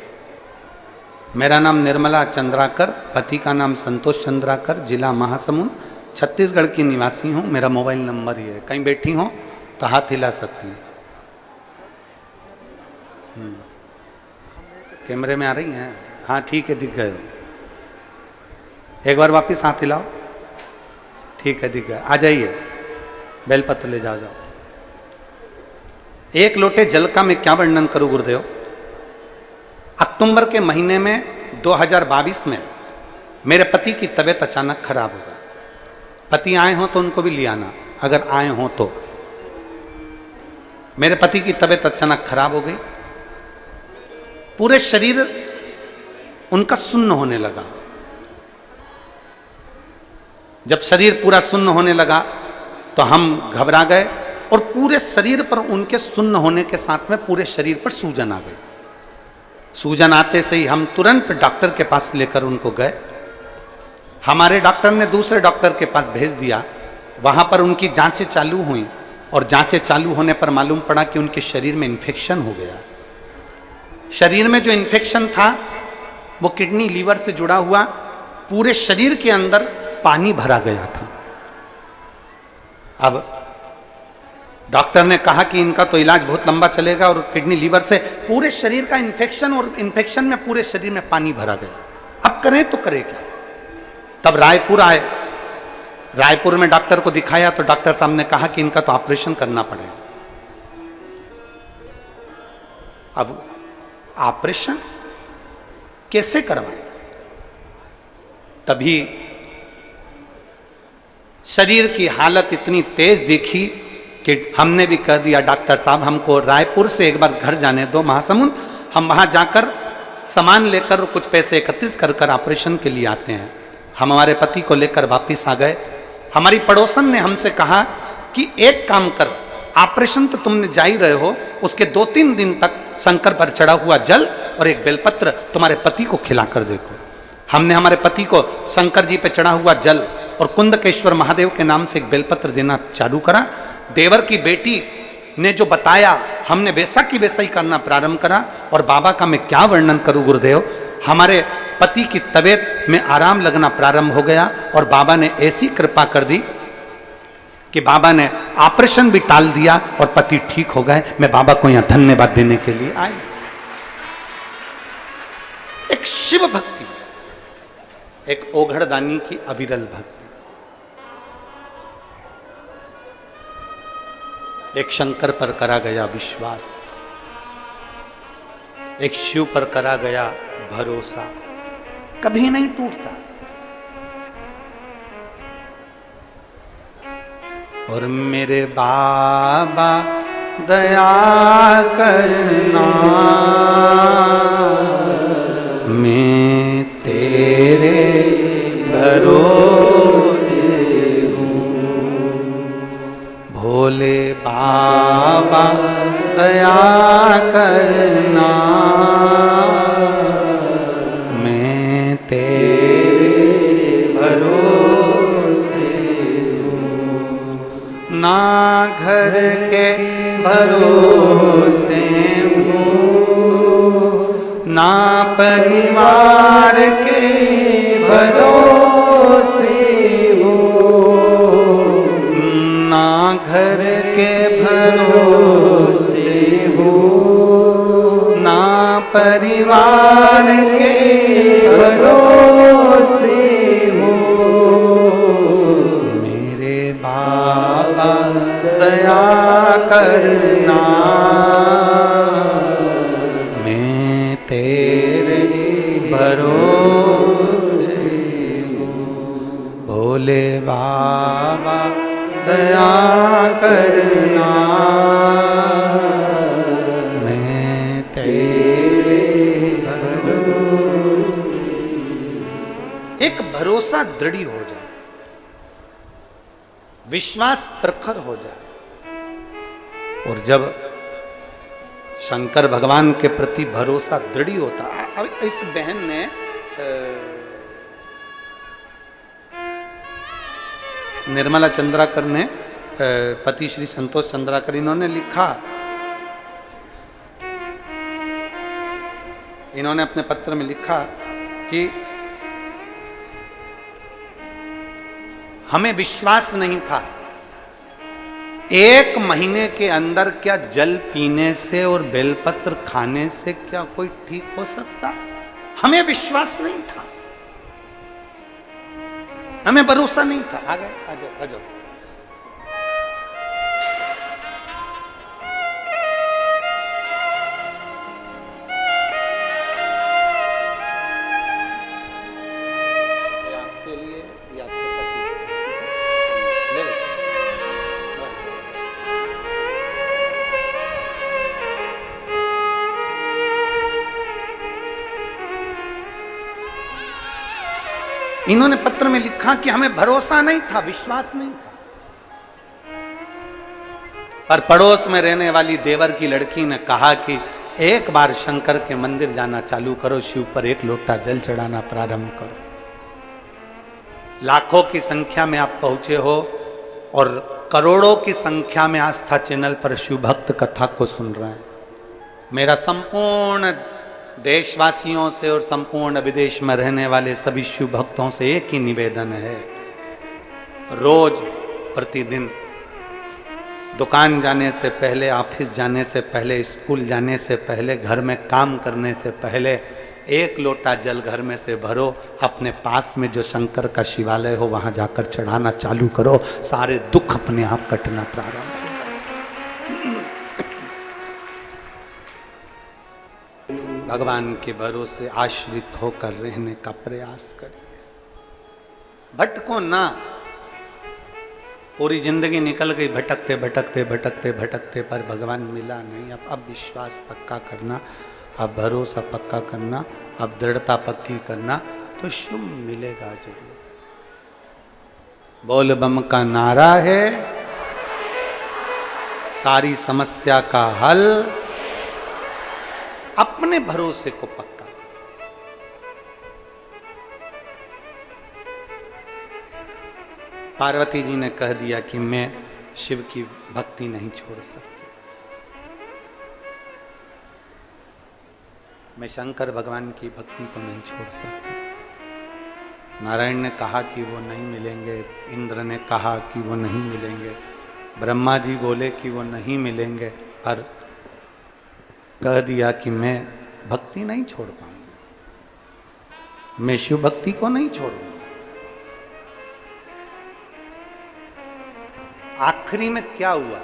मेरा नाम निर्मला चंद्राकर, पति का नाम संतोष चंद्राकर, जिला महासमुंद, छत्तीसगढ़ की निवासी हूँ। मेरा मोबाइल नंबर ये है। कहीं बैठी हो तो हाथ हिला सकती हैं। कैमरे में आ रही हैं? हाँ ठीक है, दिख गए। एक बार वापस हाथ हिलाओ। ठीक है, दिख गया। आ जाइए, बेलपत्र ले जाओ। एक लोटे जल का मैं क्या वर्णन करूं गुरुदेव। अक्टूबर के महीने में 2022 में मेरे पति की तबीयत अचानक खराब हो गई। पति आए हो तो उनको भी ले आना, अगर आए हो तो। मेरे पति की तबीयत अचानक खराब हो गई, पूरे शरीर उनका सुन्न होने लगा। जब शरीर पूरा सुन्न होने लगा तो हम घबरा गए और पूरे शरीर पर उनके सुन्न होने के साथ में पूरे शरीर पर सूजन आ गई। सूजन आते से ही हम तुरंत डॉक्टर के पास लेकर उनको गए। हमारे डॉक्टर ने दूसरे डॉक्टर के पास भेज दिया। वहां पर उनकी जांचें चालू हुई और जांचें चालू होने पर मालूम पड़ा कि उनके शरीर में इन्फेक्शन हो गया। शरीर में जो इन्फेक्शन था वो किडनी लीवर से जुड़ा हुआ, पूरे शरीर के अंदर पानी भरा गया था। अब डॉक्टर ने कहा कि इनका तो इलाज बहुत लंबा चलेगा और किडनी लीवर से पूरे शरीर का इन्फेक्शन, और इन्फेक्शन में पूरे शरीर में पानी भरा गया। अब करें तो करें क्या? तब रायपुर आए, रायपुर में डॉक्टर को दिखाया तो डॉक्टर साहब ने कहा कि इनका तो ऑपरेशन करना पड़ेगा। अब ऑपरेशन कैसे करवाएं? तभी शरीर की हालत इतनी तेज देखी कि हमने भी कह दिया, डॉक्टर साहब हमको रायपुर से एक बार घर जाने दो महासमुंद, हम वहां जाकर सामान लेकर कुछ पैसे एकत्रित कर कर ऑपरेशन के लिए आते हैं। हम हमारे पति को लेकर वापिस आ गए। हमारी पड़ोसन ने हमसे कहा कि एक काम कर, ऑपरेशन तो तुमने जा ही रहे हो, उसके 2-3 दिन तक शंकर पर चढ़ा हुआ जल और एक बेलपत्र तुम्हारे पति को खिलाकर देखो। हमने हमारे पति को शंकर जी पे चढ़ा हुआ जल और कुंदकेश्वर महादेव के नाम से एक बेलपत्र देना चालू करा। देवर की बेटी ने जो बताया हमने वैसा की वैसा ही करना प्रारंभ करा। और बाबा का मैं क्या वर्णन करूं गुरुदेव, हमारे पति की तबीयत में आराम लगना प्रारंभ हो गया और बाबा ने ऐसी कृपा कर दी कि बाबा ने ऑपरेशन भी टाल दिया और पति ठीक हो गए। मैं बाबा को यहां धन्यवाद देने के लिए आई। एक शिव भक्ति, एक ओघड़दानी की अविरल भक्ति, एक शंकर पर करा गया विश्वास, एक शिव पर करा गया भरोसा, कभी नहीं टूटता। और मेरे बाबा दया करना, मैं तेरे भरोसे हूँ। भोले बाबा दया करना, मैं तेरे भरोसे हूँ। ना घर के भरोसे हूँ, ना परिवार के भरोसे हूँ, ना घर के भरोसे हूँ, ना परिवार के भरोसे हूँ। मेरे बाबा दया करना, मैं तेरे भरोसे हूँ। भोले बाबा दया करना, मैं तेरे भरोसे। एक भरोसा दृढ़ हो जाए, विश्वास प्रखर हो जाए। और जब शंकर भगवान के प्रति भरोसा दृढ़ होता। अब इस बहन ने निर्मला चंद्राकर ने पति श्री संतोष चंद्राकर, इन्होंने लिखा, इन्होंने अपने पत्र में लिखा कि हमें विश्वास नहीं था 1 महीने के अंदर क्या जल पीने से और बेलपत्र खाने से क्या कोई ठीक हो सकता। हमें विश्वास नहीं था, हमें भरोसा नहीं था। आ गए, आ जाओ, आ जाओ। आपके लिए या आपके पति ले लो। इन्होंने पत्र में लिखा कि हमें भरोसा नहीं था, विश्वास नहीं था। पर पड़ोस में रहने वाली देवर की लड़की ने कहा कि एक बार शंकर के मंदिर जाना चालू करो, शिव पर 1 लोटा जल चढ़ाना प्रारंभ करो। लाखों की संख्या में आप पहुंचे हो और करोड़ों की संख्या में आस्था चैनल पर शिव भक्त कथा को सुन रहे हैं। मेरा संपूर्ण देशवासियों से और संपूर्ण विदेश में रहने वाले सभी शिव भक्तों से एक ही निवेदन है, रोज प्रतिदिन दुकान जाने से पहले, ऑफिस जाने से पहले, स्कूल जाने से पहले, घर में काम करने से पहले एक लोटा जल घर में से भरो, अपने पास में जो शंकर का शिवालय हो वहां जाकर चढ़ाना चालू करो, सारे दुख अपने आप कटना प्रारंभ हो। भगवान के भरोसे आश्रित होकर रहने का प्रयास करिए, भटको ना। पूरी जिंदगी निकल गई भटकते भटकते भटकते भटकते, पर भगवान मिला नहीं। अब विश्वास पक्का करना, अब भरोसा पक्का करना, अब दृढ़ता पक्की करना, तो शुभ मिलेगा जरूर। बोल बम का नारा है, सारी समस्या का हल, अपने भरोसे को पक्का। पार्वती जी ने कह दिया कि मैं शिव की भक्ति नहीं छोड़ सकती, मैं शंकर भगवान की भक्ति को नहीं छोड़ सकती। नारायण ने कहा कि वो नहीं मिलेंगे, इंद्र ने कहा कि वो नहीं मिलेंगे, ब्रह्मा जी बोले कि वो नहीं मिलेंगे, पर कह दिया कि मैं भक्ति नहीं छोड़ पाऊंगा, मैं शिव भक्ति को नहीं छोड़ूंगा। आखिरी में क्या हुआ?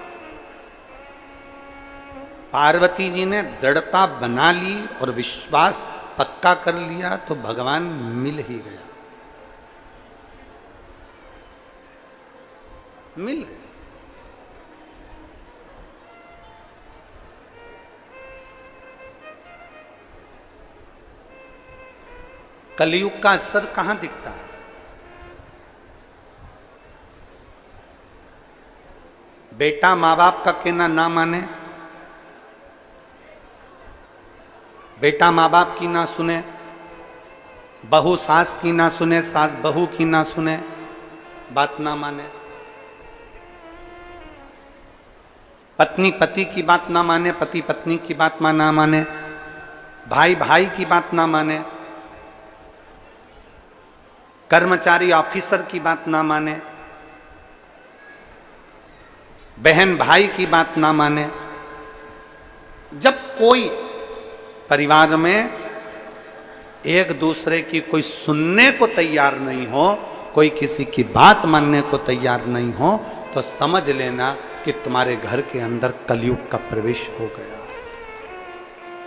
पार्वती जी ने दृढ़ता बना ली और विश्वास पक्का कर लिया, तो भगवान मिल ही गया, मिल गया। कलयुग का असर कहां दिखता है? बेटा माँ बाप का कहना ना माने, बेटा माँ बाप की ना सुने, बहू सास की ना सुने, सास बहू की ना सुने, बात ना माने, पत्नी पति की बात ना माने, पति पत्नी की बात ना माने, भाई भाई की बात ना माने, कर्मचारी ऑफिसर की बात ना माने, बहन भाई की बात ना माने। जब कोई परिवार में एक दूसरे की कोई सुनने को तैयार नहीं हो, कोई किसी की बात मानने को तैयार नहीं हो, तो समझ लेना कि तुम्हारे घर के अंदर कलयुग का प्रवेश हो गया,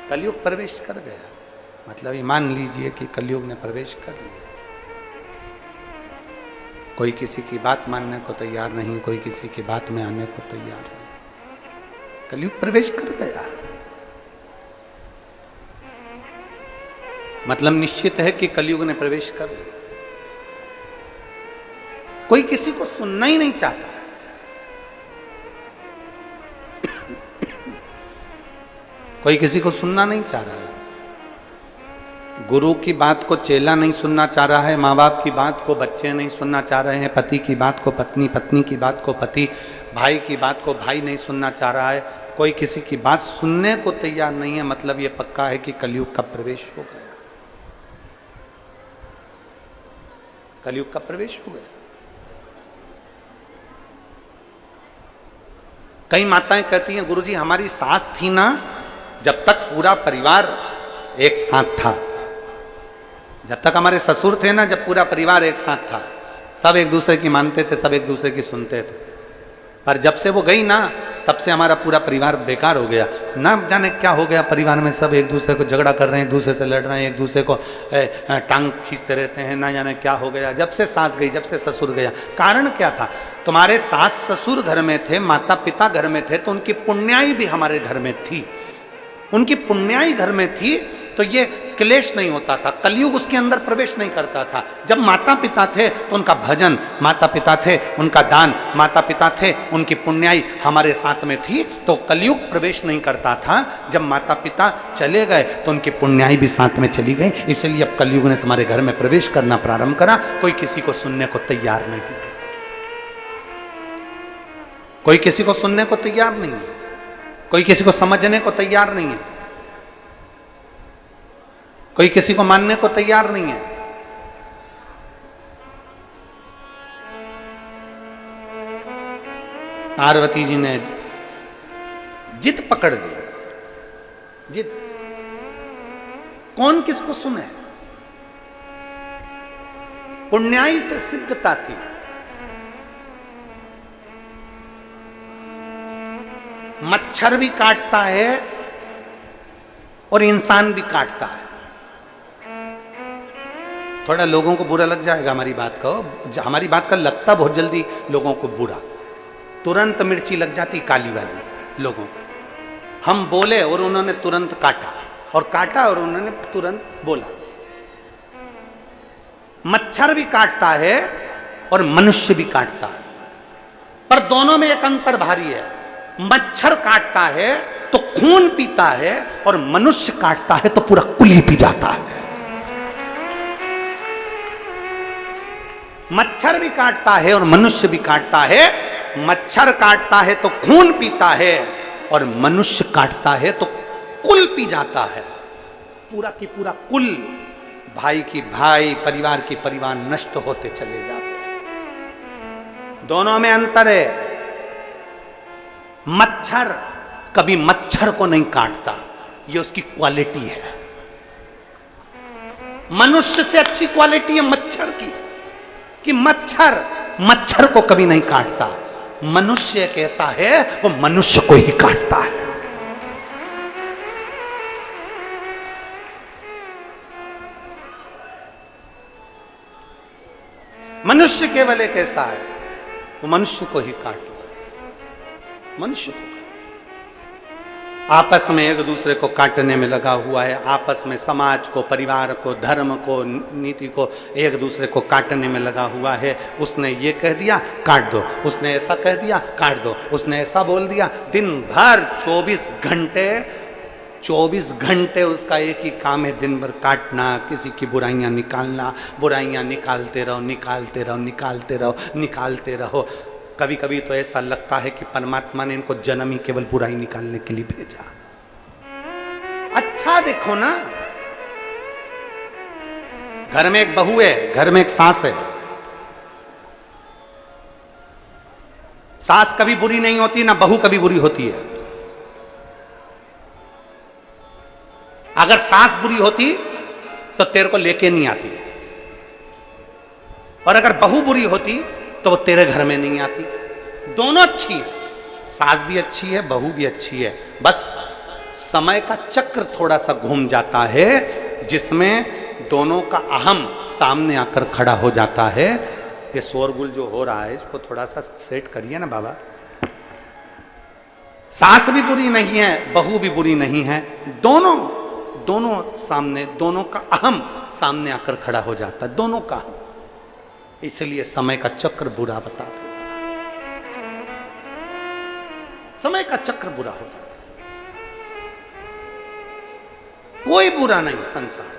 कलयुग प्रवेश कर गया। मतलब ये मान लीजिए कि कलयुग ने प्रवेश कर लिया। कोई किसी की बात मानने को तैयार नहीं, कोई किसी की बात में आने को तैयार नहीं, कलयुग प्रवेश कर गया। मतलब निश्चित है कि कलयुग ने प्रवेश कर लिया। कोई किसी को सुनना ही नहीं चाहता, कोई किसी को सुनना नहीं चाह रहा है। गुरु की बात को चेला नहीं सुनना चाह रहा है, माँ बाप की बात को बच्चे नहीं सुनना चाह रहे हैं, पति की बात को पत्नी, पत्नी की बात को पति, भाई की बात को भाई नहीं सुनना चाह रहा है। कोई किसी की बात सुनने को तैयार नहीं है। मतलब ये पक्का है कि कलयुग का प्रवेश हो गया, कलयुग का प्रवेश हो गया। कई माताएं कहती हैं, गुरुजी हमारी सास थी ना, जब तक पूरा परिवार एक साथ था, जब तक हमारे ससुर थे ना, जब पूरा परिवार एक साथ था, सब एक दूसरे की मानते थे, सब एक दूसरे की सुनते थे, पर जब से वो गई ना, तब से हमारा पूरा परिवार बेकार हो गया। ना जाने क्या हो गया परिवार में, सब एक दूसरे को झगड़ा कर रहे हैं, एक दूसरे से लड़ रहे हैं, एक दूसरे को टांग खींचते रहते हैं, ना जाने क्या हो गया। जब से सास गई, जब से ससुर गया, कारण क्या था? तुम्हारे सास ससुर घर में थे, माता पिता घर में थे, तो उनकी पुण्याई भी हमारे घर में थी, उनकी पुण्याई घर में थी, तो ये क्लेश नहीं होता था, कलयुग उसके अंदर प्रवेश नहीं करता था। जब माता पिता थे तो उनका भजन, माता पिता थे उनका दान, माता पिता थे उनकी पुण्याई हमारे साथ में थी, तो कलयुग प्रवेश नहीं करता था। जब माता पिता चले गए तो उनकी पुण्याई भी साथ में चली गई, इसलिए अब कलयुग ने तुम्हारे घर में प्रवेश करना प्रारंभ करा। कोई किसी को सुनने को तैयार नहीं, कोई किसी को सुनने को तैयार नहीं है, कोई किसी को समझने को तैयार नहीं है, कोई किसी को मानने को तैयार नहीं है। पार्वती जी ने जिद पकड़ ली, जिद। कौन किसको सुने? पुण्याई से सिद्धता थी। मच्छर भी काटता है और इंसान भी काटता है। थोड़ा लोगों को बुरा लग जाएगा हमारी बात का, हमारी बात का लगता बहुत जल्दी लोगों को बुरा, तुरंत मिर्ची लग जाती काली वाली लोगों को। हम बोले और उन्होंने तुरंत काटा, और काटा और उन्होंने तुरंत बोला। मच्छर भी काटता है और मनुष्य भी काटता है, पर दोनों में एक अंतर भारी है। मच्छर काटता है तो खून पीता है, और मनुष्य काटता है तो पूरा कुली पी जाता है। मच्छर भी काटता है और मनुष्य भी काटता है। मच्छर काटता है तो खून पीता है, और मनुष्य काटता है तो कुल पी जाता है। पूरा की पूरा कुल, भाई की भाई, परिवार की परिवार नष्ट होते चले जाते हैं। दोनों में अंतर है। मच्छर कभी मच्छर को नहीं काटता, ये उसकी क्वालिटी है। मनुष्य से अच्छी क्वालिटी है मच्छर की, कि मच्छर को कभी नहीं काटता। मनुष्य एक ऐसा है, वो मनुष्य को ही काटता है। मनुष्य केवल एक ऐसा है, वो मनुष्य को ही काटता है। मनुष्य को आपस में एक दूसरे को काटने में लगा हुआ है। आपस में समाज को, परिवार को, धर्म को, नीति को एक दूसरे को काटने में लगा हुआ है। उसने ये कह दिया काट दो, उसने ऐसा कह दिया काट दो, उसने ऐसा बोल दिया। दिन भर 24 घंटे उसका एक ही काम है, दिन भर काटना, किसी की बुराइयां निकालना। बुराइयां निकालते रहो, निकालते रहो, निकालते रहो, निकालते रहो। कभी कभी तो ऐसा लगता है कि परमात्मा ने इनको जन्म ही केवल बुराई निकालने के लिए भेजा। अच्छा देखो ना, घर में एक बहू है, घर में एक सास है। सास कभी बुरी नहीं होती, ना बहू कभी बुरी होती है। अगर सास बुरी होती तो तेरे को लेके नहीं आती, और अगर बहू बुरी होती तो वो तेरे घर में नहीं आती। दोनों अच्छी है, सास भी अच्छी है, बहू भी अच्छी है। बस समय का चक्र थोड़ा सा घूम जाता है, जिसमें दोनों का अहम सामने आकर खड़ा हो जाता है। ये शोरगुल जो हो रहा है, इसको थोड़ा सा सेट करिए ना बाबा। सास भी बुरी नहीं है, बहू भी बुरी नहीं है। दोनों सामने, दोनों का अहम सामने आकर खड़ा हो जाता है, दोनों का। इसलिए समय का चक्र बुरा बता देता है। समय का चक्र बुरा हो जाता है। कोई बुरा नहीं संसार।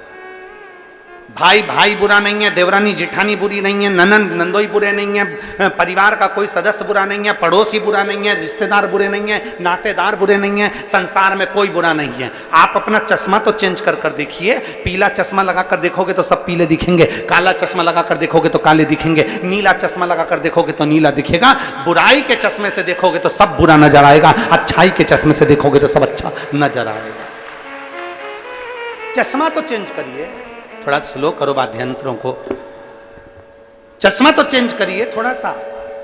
भाई भाई बुरा नहीं है, देवरानी जेठानी बुरी नहीं है, ननंद नंदोई बुरे नहीं है, परिवार का कोई सदस्य बुरा नहीं है, पड़ोसी बुरा नहीं है, रिश्तेदार बुरे नहीं है, नातेदार बुरे नहीं है। संसार में कोई बुरा नहीं है। आप अपना चश्मा तो चेंज कर कर देखिए। पीला चश्मा लगाकर देखोगे तो सब पीले दिखेंगे, काला चश्मा लगाकर देखोगे तो काले दिखेंगे, नीला चश्मा लगाकर देखोगे तो नीला दिखेगा। बुराई के चश्मे से देखोगे तो सब बुरा नजर आएगा, अच्छाई के चश्मे से देखोगे तो सब अच्छा नजर आएगा। चश्मा तो चेंज करिए, थोड़ा स्लो करो वाद्यंत्रों को। चश्मा तो चेंज करिए थोड़ा सा,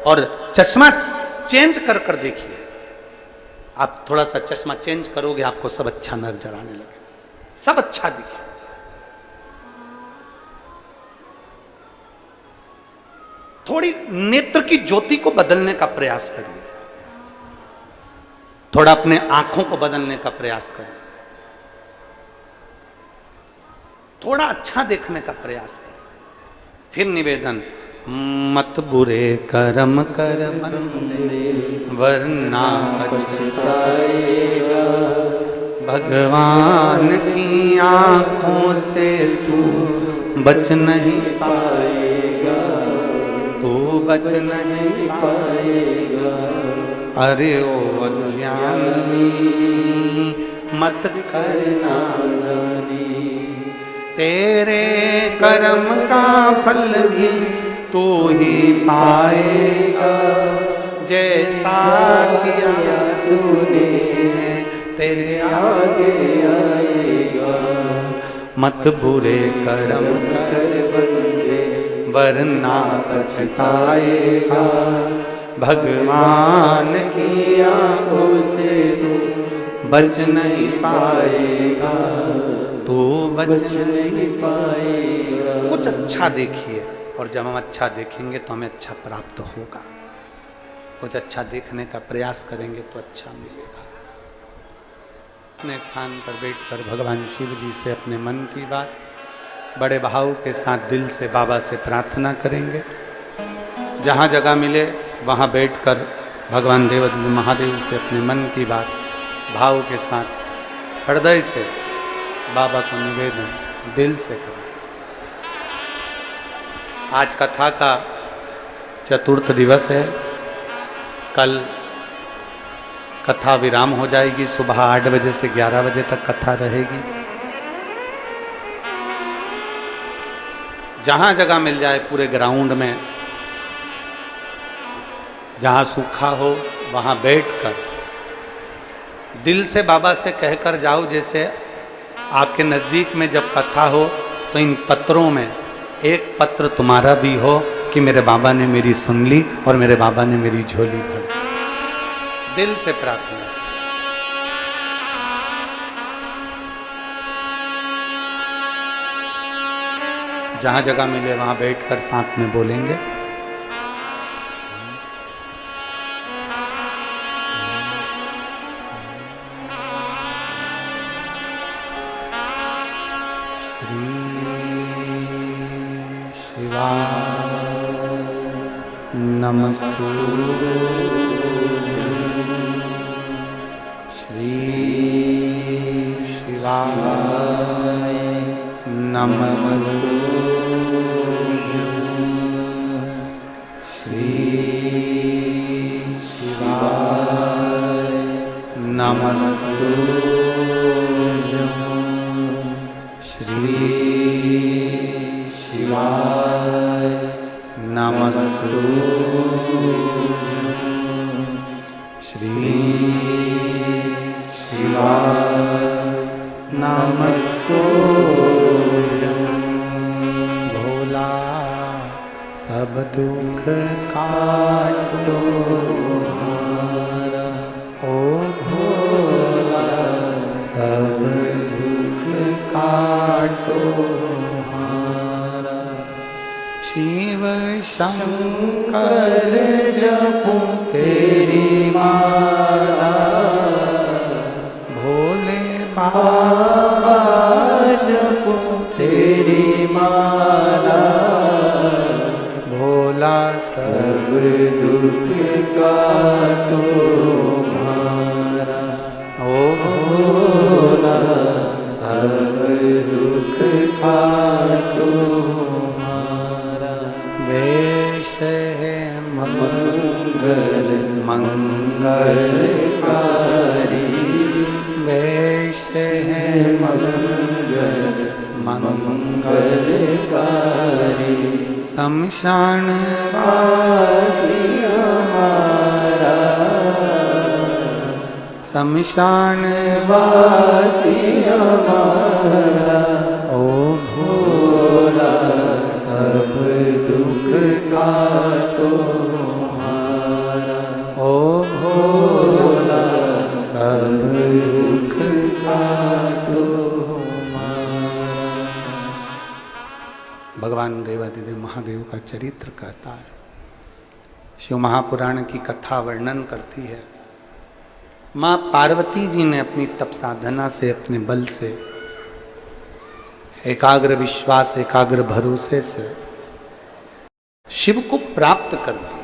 और चश्मा चेंज कर कर देखिए। आप थोड़ा सा चश्मा चेंज करोगे, आपको सब अच्छा नजर आने लगे, सब अच्छा दिखे। थोड़ी नेत्र की ज्योति को बदलने का प्रयास करिए, थोड़ा अपने आंखों को बदलने का प्रयास करिए, थोड़ा अच्छा देखने का प्रयास करें। फिर निवेदन, मत बुरे कर्म कर बंदे वरना पछताएगा। भगवान की आंखों से तू बच नहीं पाएगा, तू बच नहीं पाएगा। अरे ओ अज्ञानी मत करना नानी, तेरे कर्म का फल भी तू ही पाएगा। जैसा किया तूने तेरे आगे आएगा। मत बुरे कर्म कर बंदे वरना पछताएगा। भगवान की आंखों से तू बच नहीं पाएगा, तू बच नहीं पाएगा। कुछ अच्छा देखिए, और जब हम अच्छा देखेंगे तो हमें अच्छा प्राप्त होगा। कुछ अच्छा देखने का प्रयास करेंगे तो अच्छा मिलेगा। अपने स्थान पर बैठकर भगवान शिव जी से अपने मन की बात बड़े भाव के साथ दिल से बाबा से प्रार्थना करेंगे। जहाँ जगह मिले वहाँ बैठकर भगवान देवाधिदेव महादेव से अपने मन की बात भाव के साथ हृदय से बाबा को निवेदन दिल से करें। आज कथा का चतुर्थ दिवस है। कल कथा विराम हो जाएगी। सुबह 8 बजे से 11 बजे तक कथा रहेगी। जहाँ जगह मिल जाए पूरे ग्राउंड में, जहाँ सूखा हो वहाँ बैठकर दिल से बाबा से कहकर जाओ। जैसे आपके नज़दीक में जब कथा हो तो इन पत्रों में एक पत्र तुम्हारा भी हो कि मेरे बाबा ने मेरी सुन ली और मेरे बाबा ने मेरी झोली भरी। दिल से प्रार्थना। जहाँ जगह मिले वहाँ बैठकर साथ में बोलेंगे। नमस्तु श्री शिवाय नमस्तु श्री शिवाय नमस्तु श्री शिवाय नमस्तु श्री शिवाय नमस्तु। भोला सब दुख काटो हमारा, ओ भोला सब दुख काटो हमारा। शिव शंकर जपूं तेरी माला, भोले बाबा जपूं तेरी माला। भोला सब दुख काटो हमारा, ओ भोला सब दुख काटो हमारा। वेश है मंगल मंगलकारी, वेश है मंगल मंगलकारी। शमशान वासी हमारा, शमशान वासी हमारा। ओ भोला सब दुख काटो हमारा, ओ भोला सब दुख काटो हमारा। भगवान देवाधिदेव महादेव का चरित्र कहता है। शिव महापुराण की कथा वर्णन करती है। माँ पार्वती जी ने अपनी तप साधना से, अपने बल से, एकाग्र विश्वास, एकाग्र भरोसे से शिव को प्राप्त कर लिया।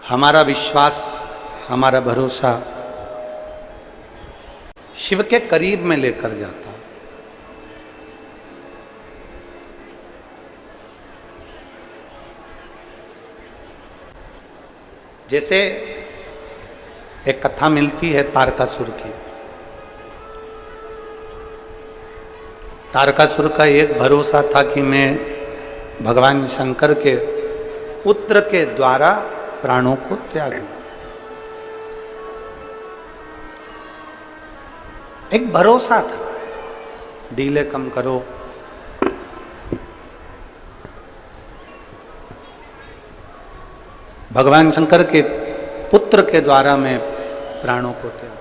हमारा विश्वास, हमारा भरोसा शिव के करीब में लेकर जाता। जैसे एक कथा मिलती है तारकासुर की। तारकासुर का एक भरोसा था कि मैं भगवान शंकर के पुत्र के द्वारा प्राणों को त्याग। एक भरोसा था, डीले कम करो, भगवान शंकर के पुत्र के द्वारा मैं प्राणों को त्याग।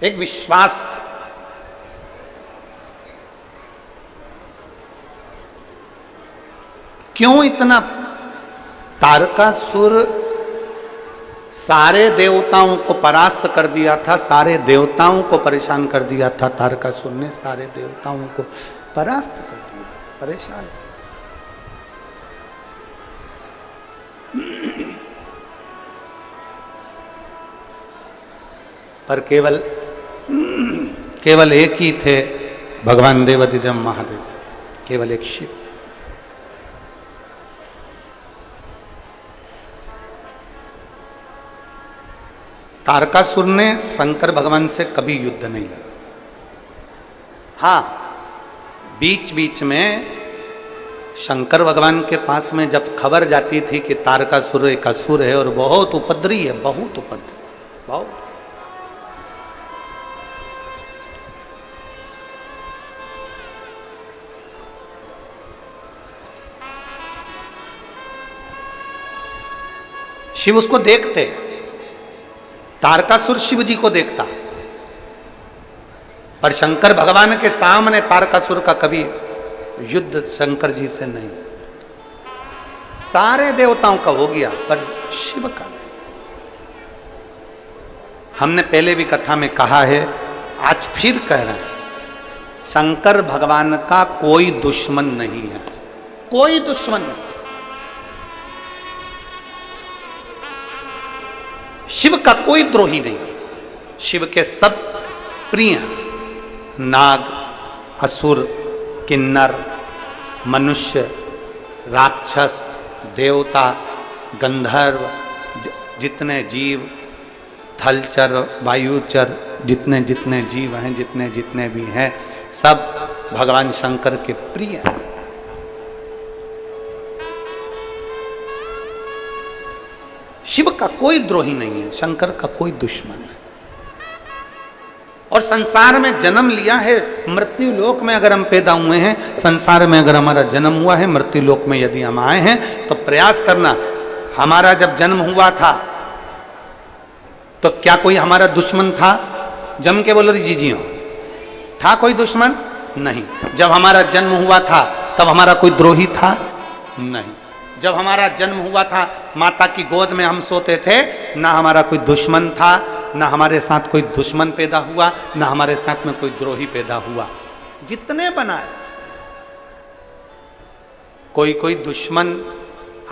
एक विश्वास, क्यों इतना तारकासुर सारे देवताओं को परास्त कर दिया था, सारे देवताओं को परेशान कर दिया था। तारकासुर ने सारे देवताओं को परास्त कर दिया, परेशान। पर केवल एक ही थे भगवान देवाधिदेव महादेव, केवल एक शिव। तारकासुर ने शंकर भगवान से कभी युद्ध नहीं लड़ा। हाँ, बीच बीच में शंकर भगवान के पास में जब खबर जाती थी कि तारकासुर एक असुर है और बहुत उपद्रवी है, बहुत उपद्रवी, बहुत। शिव उसको देखते, तारकासुर शिव जी को देखता, पर शंकर भगवान के सामने तारकासुर का कभी युद्ध शंकर जी से नहीं। सारे देवताओं का हो गया पर शिव का नहीं। हमने पहले भी कथा में कहा है, आज फिर कह रहे हैं, शंकर भगवान का कोई दुश्मन नहीं है, कोई दुश्मन नहीं। शिव का कोई द्रोही नहीं, शिव के सब प्रिय हैं। नाग, असुर, किन्नर, मनुष्य, राक्षस, देवता, गंधर्व, जितने जीव, थलचर, वायुचर, जितने जितने जीव हैं, जितने जितने भी हैं, सब भगवान शंकर के प्रिय हैं। शिव का कोई द्रोही नहीं है, शंकर का कोई दुश्मन है। और संसार में जन्म लिया है, मृत्यु लोक में अगर हम पैदा हुए हैं, संसार में अगर हमारा जन्म हुआ है, मृत्यु लोक में यदि हम आए हैं, तो प्रयास करना। हमारा जब जन्म हुआ था तो क्या कोई हमारा दुश्मन था? जम के बोलो जी जी हो, था कोई दुश्मन? नहीं। जब हमारा जन्म हुआ था तब हमारा कोई द्रोही था? नहीं। जब हमारा जन्म हुआ था, माता की गोद में हम सोते थे, ना हमारा कोई दुश्मन था, ना हमारे साथ कोई दुश्मन पैदा हुआ, ना हमारे साथ में कोई द्रोही पैदा हुआ। जितने बनाए, कोई कोई दुश्मन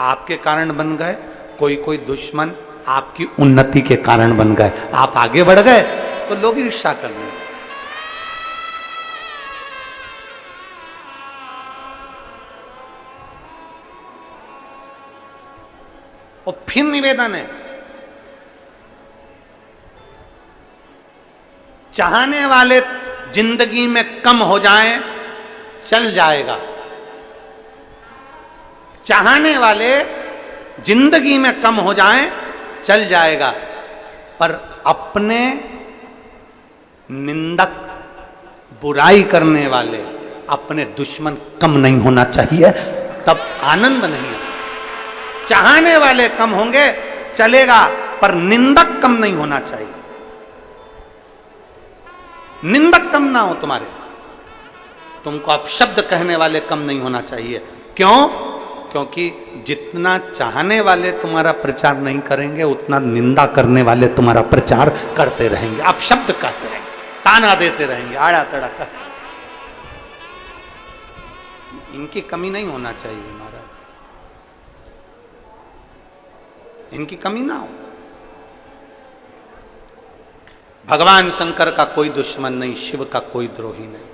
आपके कारण बन गए, कोई कोई दुश्मन आपकी उन्नति के कारण बन गए। आप आगे बढ़ गए तो लोग ईर्ष्या कर रहे हैं। और फिर निवेदन है, चाहने वाले जिंदगी में कम हो जाएं, चल जाएगा। चाहने वाले जिंदगी में कम हो जाएं, चल जाएगा, पर अपने निंदक, बुराई करने वाले, अपने दुश्मन कम नहीं होना चाहिए, तब आनंद नहीं है। चाहने वाले कम होंगे चलेगा, पर निंदक कम नहीं होना चाहिए। निंदक कम ना हो तुम्हारे, तुमको अपशब्द कहने वाले कम नहीं होना चाहिए। क्यों? क्योंकि जितना चाहने वाले तुम्हारा प्रचार नहीं करेंगे, उतना निंदा करने वाले तुम्हारा प्रचार करते रहेंगे, अपशब्द कहते रहेंगे, ताना देते रहेंगे, आड़ा तड़ा करते। इनकी कमी नहीं होना चाहिए महाराज, इनकी कमी ना हो। भगवान शंकर का कोई दुश्मन नहीं, शिव का कोई द्रोही नहीं,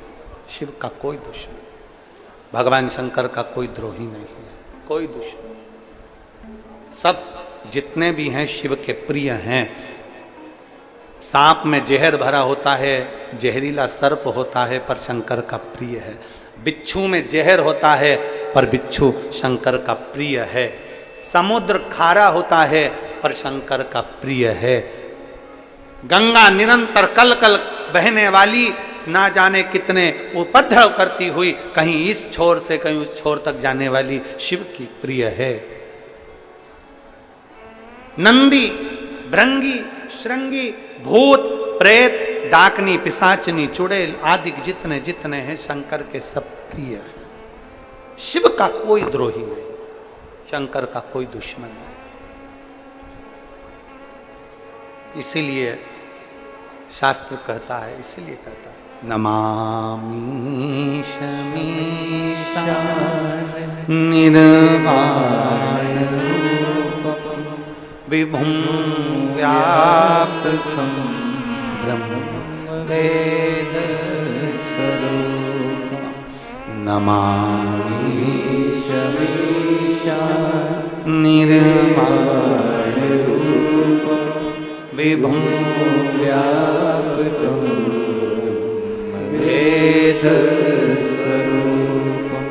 शिव का कोई दुश्मन, भगवान शंकर का कोई द्रोही नहीं है, कोई दुश्मन। सब जितने भी हैं शिव के प्रिय हैं। सांप में जहर भरा होता है, जहरीला सर्प होता है, पर शंकर का प्रिय है। बिच्छू में जहर होता है, पर बिच्छू शंकर का प्रिय है। समुद्र खारा होता है, पर शंकर का प्रिय है। गंगा निरंतर कल कल बहने वाली, ना जाने कितने उपद्रव करती हुई, कहीं इस छोर से कहीं उस छोर तक जाने वाली शिव की प्रिय है। नंदी, भृंगी, श्रृंगी, भूत, प्रेत, डाकनी, पिशाचनी, चुड़ैल आदि जितने जितने हैं शंकर के सब प्रिय हैं। शिव का कोई द्रोही नहीं, शंकर का कोई दुश्मन नहीं। इसीलिए शास्त्र कहता है, इसीलिए कहता है नमामि शमीशान निर्वाण रूपम विभुं व्यापकं ब्रह्म वेद स्वरूपं नमामि शमीशान निर्वाण रूपं विभुं व्यापकं वेद स्वरूपं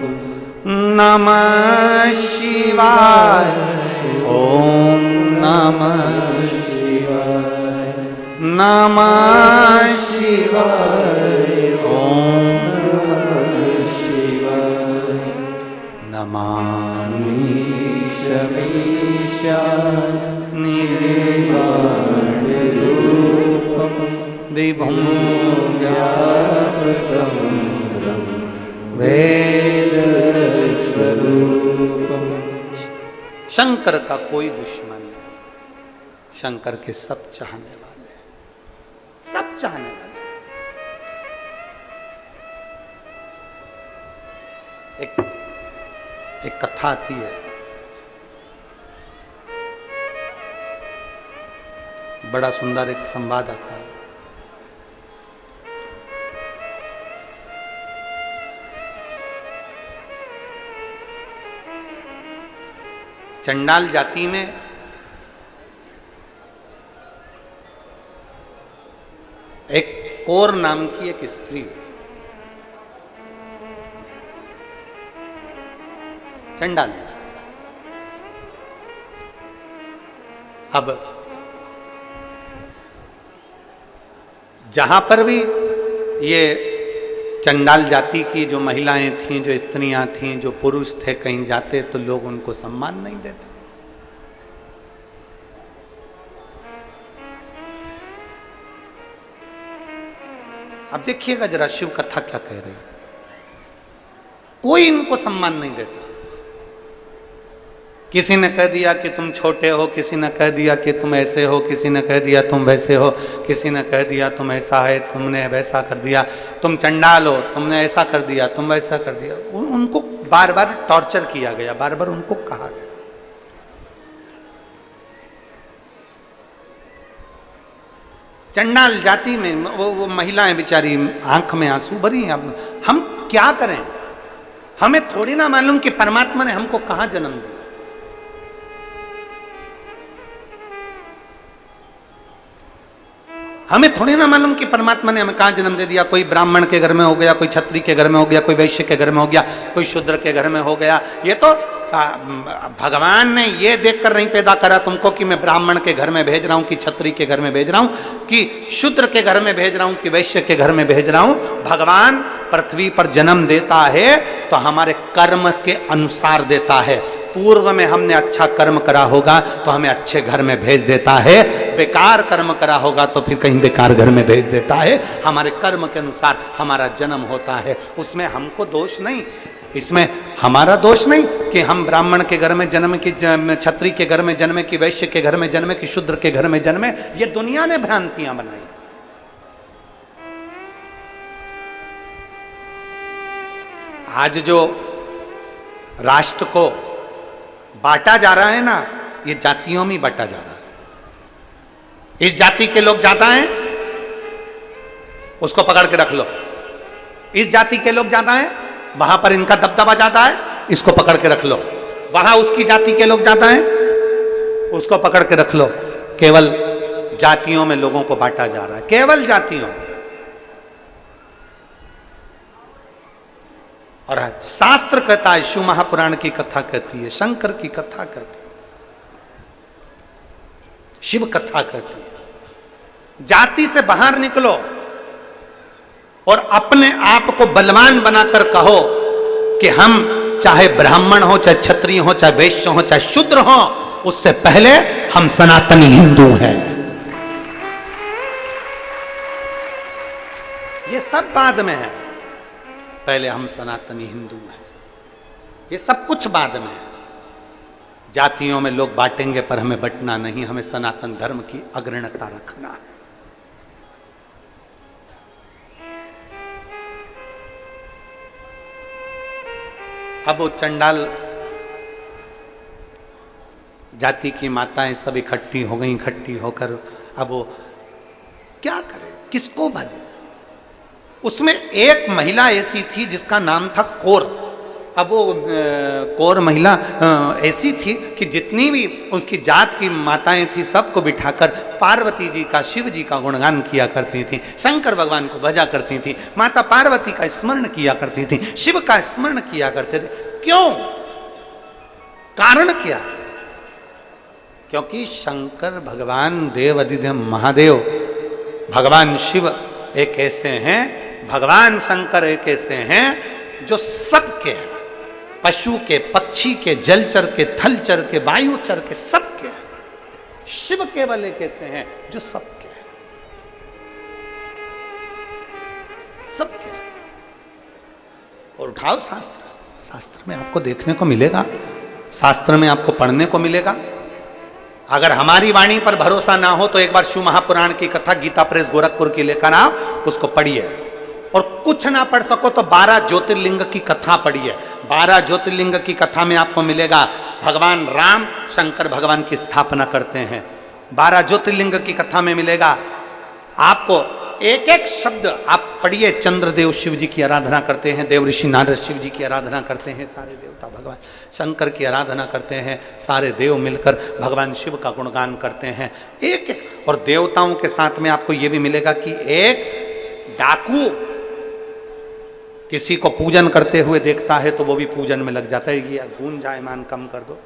नमः शिवाय। ओम नमः शिवाय, नमः शिवाय, ओम नमः शिवाय। नमामि शमीशान निर्वाण रूपं विभुं व्यापकं ब्रह्म वेद स्वरूपं। शंकर का कोई दुश्मन नहीं, शंकर के सब चाहने वाले, सब चाहने वाले। एक कथा आती है, बड़ा सुंदर एक संवाद आता है। चंडाल जाति में एक कौर नाम की एक स्त्री, चंडाल। अब जहां पर भी ये चंडाल जाति की जो महिलाएं थीं, जो स्त्रियां थीं, जो पुरुष थे, कहीं जाते तो लोग उनको सम्मान नहीं देते। अब देखिएगा जरा शिव कथा क्या कह रही है। कोई इनको सम्मान नहीं देता। किसी ने कह दिया कि तुम छोटे हो, किसी ने कह दिया कि तुम ऐसे हो, किसी ने कह दिया तुम वैसे हो, किसी ने कह दिया तुम ऐसा है, तुमने वैसा कर दिया, तुम चंडाल हो, तुमने ऐसा कर दिया, तुम वैसा कर दिया। उनको बार बार टॉर्चर किया गया, बार बार उनको कहा गया। चंडाल जाति में वो महिलाएं बेचारी आंख में आंसू भरी। अब हम क्या करें? हमें थोड़ी ना मालूम कि परमात्मा ने हमको कहां जन्म दिया। हमें थोड़ी ना मालूम कि परमात्मा ने हमें कहां जन्म दे दिया। कोई ब्राह्मण के घर में हो गया, कोई क्षत्रिय के घर में हो गया, कोई वैश्य के घर में हो गया, कोई शूद्र के घर में हो गया। ये तो भगवान ने ये देखकर नहीं पैदा करा तुमको कि मैं ब्राह्मण के घर में भेज रहा हूं, कि क्षत्रिय के घर में भेज रहा हूं, कि शूद्र के घर में भेज रहा हूं, कि वैश्य के घर में भेज रहा हूं। भगवान पृथ्वी पर जन्म देता है तो हमारे कर्म के अनुसार देता है। पूर्व में हमने अच्छा कर्म करा होगा तो हमें अच्छे घर में भेज देता है, बेकार कर्म करा होगा तो फिर कहीं बेकार घर में भेज देता है। हमारे कर्म के अनुसार हमारा जन्म होता है, उसमें हमको दोष नहीं, इसमें हमारा दोष नहीं कि हम ब्राह्मण के घर में जन्म, की क्षत्रिय के घर में जन्मे, कि वैश्य के घर में जन्मे, कि शूद्र के घर में जन्मे। ये दुनिया ने भ्रांतियां बनाई। आज जो राष्ट्र को बांटा जा रहा है ना, ये जातियों में बांटा जा रहा है। इस जाति के लोग ज्यादा हैं, उसको पकड़ के रख लो। इस जाति के लोग ज्यादा हैं, वहां पर इनका दबदबा ज्यादा है, इसको पकड़ के रख लो। वहां उसकी जाति के लोग ज्यादा हैं, उसको पकड़ के रख लो। केवल जातियों में लोगों को बांटा जा रहा है, केवल जातियों में। और शास्त्र कहता है, शिव महापुराण की कथा कहती है, शंकर की कथा कहती है, शिव कथा कहती है, जाति से बाहर निकलो और अपने आप को बलवान बनाकर कहो कि हम चाहे ब्राह्मण हो, चाहे क्षत्रिय हो, चाहे वैश्य हो, चाहे शूद्र हो, उससे पहले हम सनातनी हिंदू हैं। ये सब बाद में है, पहले हम सनातनी हिंदू हैं। ये सब कुछ बाद में है। जातियों में लोग बांटेंगे पर हमें बंटना नहीं, हमें सनातन धर्म की अग्रणता रखना है। अब वो चंडाल जाति की माताएं सब इकट्ठी हो गई, इकट्ठी होकर अब वो क्या करे, किसको भजे। उसमें एक महिला ऐसी थी जिसका नाम था कौर। अब वो कौर महिला ऐसी थी कि जितनी भी उसकी जात की माताएं थी सबको बिठाकर पार्वती जी का, शिव जी का गुणगान किया करती थी, शंकर भगवान को भजा करती थी, माता पार्वती का स्मरण किया करती थी, शिव का स्मरण किया करते थे। क्यों? कारण क्या? क्योंकि शंकर भगवान, देव अधिदेव महादेव भगवान शिव एक ऐसे हैं, भगवान शंकर एक ऐसे हैं जो सबके हैं, पशु के, पक्षी के, जलचर के, थलचर के, वायुचर के, सबके। शिव केवल एक ऐसे हैं जो सबके हैं, सबके। और उठाओ शास्त्र, शास्त्र में आपको देखने को मिलेगा, शास्त्र में आपको पढ़ने को मिलेगा। अगर हमारी वाणी पर भरोसा ना हो तो एक बार शिव महापुराण की कथा गीता प्रेस गोरखपुर की लेकर आओ, उसको पढ़िए। और कुछ ना पढ़ सको तो 12 ज्योतिर्लिंग की कथा पढ़िए। 12 ज्योतिर्लिंग की कथा में आपको मिलेगा भगवान राम शंकर भगवान की स्थापना करते हैं। 12 ज्योतिर्लिंग की कथा में मिलेगा आपको, एक एक शब्द आप पढ़िए। चंद्रदेव शिव जी की आराधना करते हैं, देव ऋषि नारद शिव जी की आराधना करते हैं, सारे देवता भगवान शंकर की आराधना करते हैं, सारे देव मिलकर भगवान शिव का गुणगान करते हैं एक एक। और देवताओं के साथ में आपको यह भी मिलेगा कि एक डाकू किसी को पूजन करते हुए देखता है तो वो भी पूजन में लग जाता है। ये गूंज जायमान कम कर दो।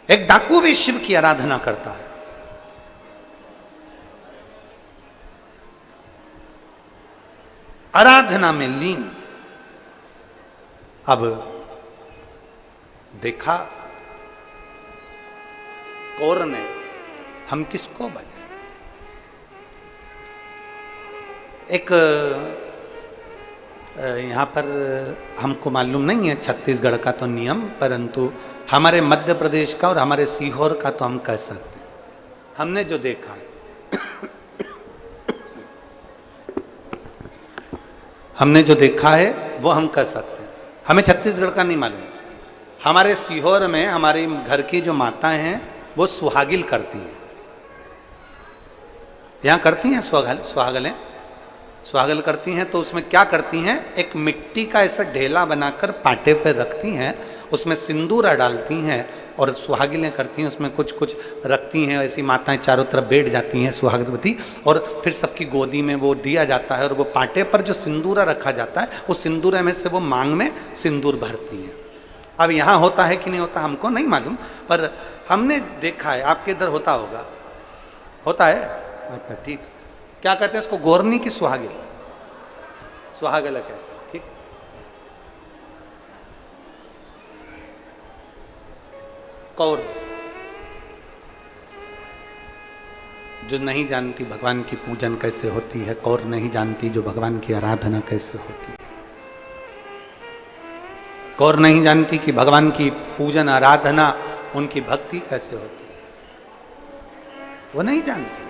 एक डाकू भी शिव की आराधना करता है। आराधना में लीन। अब देखा कौर ने, हम किसको भजे। एक यहाँ पर हमको मालूम नहीं है छत्तीसगढ़ का तो नियम, परंतु हमारे मध्य प्रदेश का और हमारे सीहोर का तो हम कह सकते हैं। हमने जो देखा है हमने जो देखा है वो हम कह सकते हैं। हमें छत्तीसगढ़ का नहीं मालूम। हमारे सीहोर में हमारे घर की जो माताएं हैं वो सुहागिल करती हैं। यहाँ करती हैं सुहागलें सुहागल करती हैं। तो उसमें क्या करती हैं, एक मिट्टी का ऐसा ढेला बनाकर पाटे पे रखती हैं, उसमें सिंदूर डालती हैं और सुहागिलें करती हैं। उसमें कुछ कुछ रखती हैं, ऐसी माताएं चारों तरफ बैठ जाती हैं सुहागवती, और फिर सबकी गोदी में वो दिया जाता है और वो पाटे पर जो सिंदूरा रखा जाता है उस सिंदूरे में से वो मांग में सिंदूर भरती हैं। अब यहाँ होता है कि नहीं होता हमको नहीं मालूम, पर हमने देखा है। आपके इधर होता होगा, होता है? अच्छा ठीक। क्या कहते हैं उसको? गोरनी की सुहागिल, सुहागल कहते हैं। ठीक। कौर जो नहीं जानती भगवान की पूजन कैसे होती है, कौर नहीं जानती जो भगवान की आराधना कैसे होती है, कौर नहीं जानती कि भगवान की पूजन आराधना उनकी भक्ति कैसे होती है, वो नहीं जानती।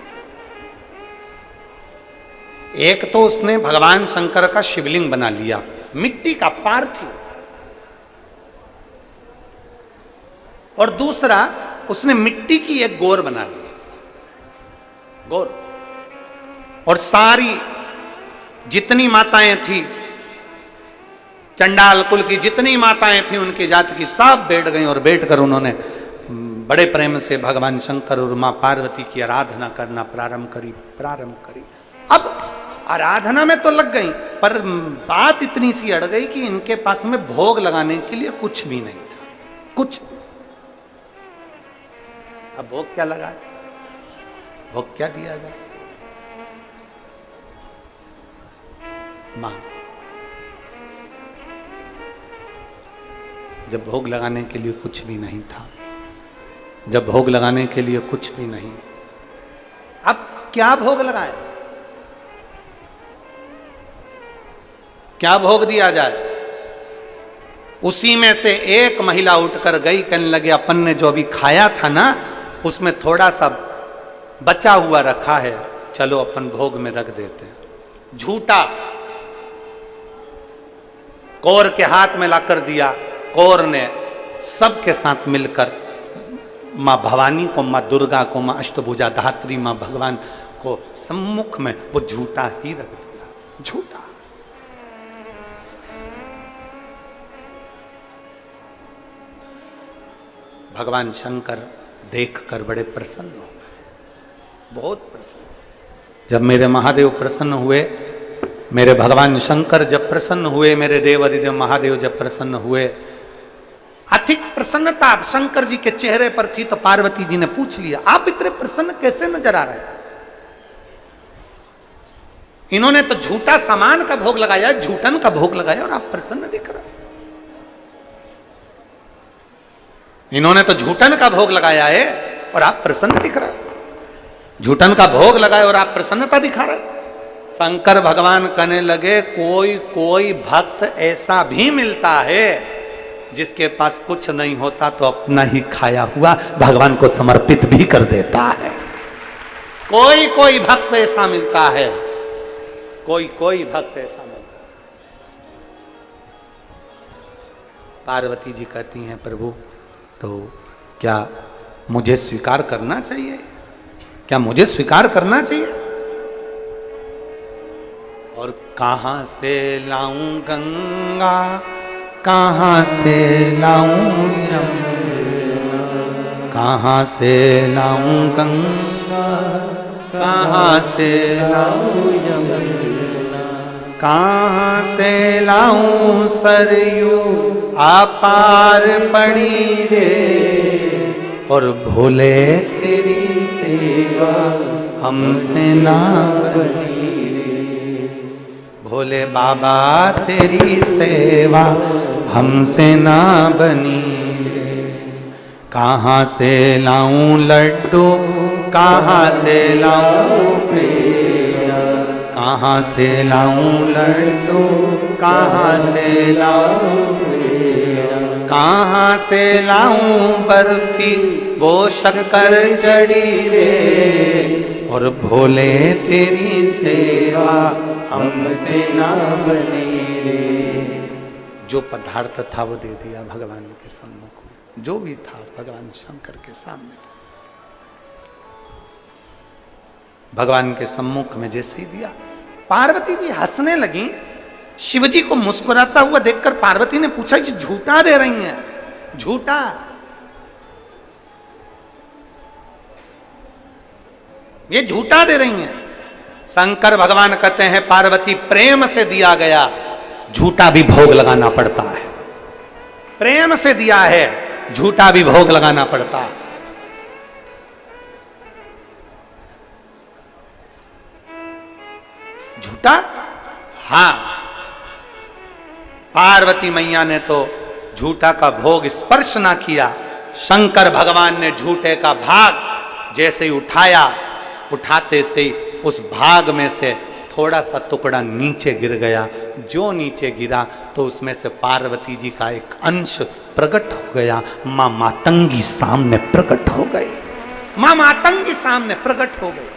एक तो उसने भगवान शंकर का शिवलिंग बना लिया, मिट्टी का पार्थिव, और दूसरा उसने मिट्टी की एक गौर बना ली, गौर। और सारी जितनी माताएं थी चंडाल कुल की जितनी माताएं थी उनकी जाति की सब बैठ गई और बैठकर उन्होंने बड़े प्रेम से भगवान शंकर और मां पार्वती की आराधना करना प्रारंभ करी। अब आराधना में तो लग गई, पर बात इतनी सी अड़ गई कि इनके पास में भोग लगाने के लिए कुछ भी नहीं था, कुछ। अब भोग क्या लगाए, भोग क्या दिया जाए? मां, जब भोग लगाने के लिए कुछ भी नहीं था, जब भोग लगाने के लिए कुछ भी नहीं, अब क्या भोग लगाए, क्या भोग दिया जाए? उसी में से एक महिला उठकर गई, कहने लगे अपन ने जो अभी खाया था ना उसमें थोड़ा सा बचा हुआ रखा है, चलो अपन भोग में रख देते हैं। झूठा कौर के हाथ में लाकर दिया। कौर ने सबके साथ मिलकर मां भवानी को, मां दुर्गा को, मां अष्टभुजा धात्री मां भगवान को सम्मुख में वो झूठा ही रख दिया, झूठा। भगवान शंकर देखकर बड़े प्रसन्न हो गए, बहुत प्रसन्न। जब मेरे महादेव प्रसन्न हुए, मेरे भगवान शंकर जब प्रसन्न हुए, मेरे देव अधिदेव महादेव जब प्रसन्न हुए, अधिक प्रसन्नता शंकर जी के चेहरे पर थी, तो पार्वती जी ने पूछ लिया, आप इतने प्रसन्न कैसे नजर आ रहे हैं? इन्होंने तो झूठा सामान का भोग लगाया, झूठन का भोग लगाया और आप प्रसन्न दिख रहे। इन्होंने तो झूठन का भोग लगाया है और आप प्रसन्न दिख रहे। झूठन का भोग लगाया और आप प्रसन्नता दिखा रहे। शंकर भगवान कहने लगे, कोई कोई भक्त ऐसा भी मिलता है जिसके पास कुछ नहीं होता तो अपना ही खाया हुआ भगवान को समर्पित भी कर देता है। कोई कोई भक्त ऐसा मिलता है, कोई कोई भक्त ऐसा मिलता है। पार्वती जी कहती हैं, प्रभु तो क्या मुझे स्वीकार करना चाहिए? क्या मुझे स्वीकार करना चाहिए? और कहां से लाऊं गंगा, कहां से लाऊं यमुना, कहां से लाऊं गंगा, कहां से लाऊं यमुना, कहां से लाऊं सरयू अपार पड़ी रे, और भोले तेरी सेवा हमसे ना बनी रे, भोले बाबा तेरी सेवा हमसे ना बनी रे। कहाँ से लाऊं लड्डू, कहाँ से लाऊं पेड़ा, कहाँ से लाऊं लड्डू, कहाँ से लाऊं पेड़ा, कहाँ से लाऊं बर्फी वो शक्कर चढ़ी रे, और भोले तेरी सेवा हमसे ना बनी रे। जो पदार्थ था वो दे दिया भगवान के सम्मुख में, जो भी था भगवान शंकर के सामने था। भगवान के सम्मुख में जैसे ही दिया, पार्वती जी हंसने लगी। शिवजी को मुस्कुराता हुआ देखकर पार्वती ने पूछा कि झूठा दे रही हैं? झूठा? ये झूठा दे रही हैं? शंकर भगवान कहते हैं, पार्वती प्रेम से दिया गया झूठा भी भोग लगाना पड़ता है। प्रेम से दिया है, झूठा भी भोग लगाना पड़ता है। झूठा? हां, पार्वती मैया ने तो झूठा का भोग स्पर्श ना किया। शंकर भगवान ने झूठे का भाग जैसे ही उठाया, उठाते से ही उस भाग में से थोड़ा सा टुकड़ा नीचे गिर गया। जो नीचे गिरा तो उसमें से पार्वती जी का एक अंश प्रकट हो गया। मां मातंगी सामने प्रकट हो गई। मां मातंगी सामने प्रकट हो गई।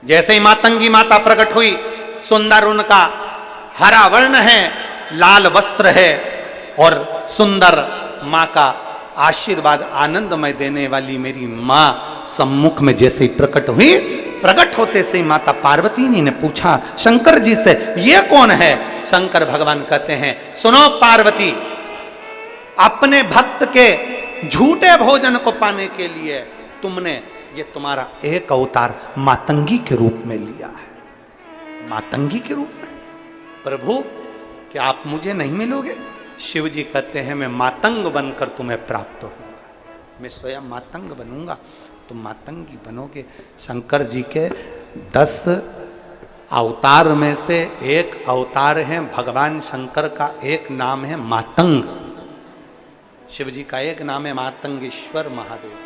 जैसे ही मातंगी माता प्रकट हुई, सुंदर उनका हरा वर्ण है, लाल वस्त्र है, और सुंदर मां का आशीर्वाद आनंदमय देने वाली मेरी मां सम्मुख में जैसे ही प्रकट हुई, प्रकट होते से ही माता पार्वती ने पूछा शंकर जी से, ये कौन है? शंकर भगवान कहते हैं, सुनो पार्वती, अपने भक्त के झूठे भोजन को पाने के लिए तुमने ये तुम्हारा एक अवतार मातंगी के रूप में लिया है। मातंगी के रूप में, प्रभु क्या आप मुझे नहीं मिलोगे? शिव जी कहते हैं, मैं मातंग बनकर तुम्हें प्राप्त होऊंगा, मैं स्वयं मातंग बनूंगा, तुम मातंगी बनोगे। शंकर जी के 10 अवतार में से एक अवतार है भगवान शंकर का, एक नाम है मातंग। शिव जी का एक नाम है मातंगेश्वर महादेव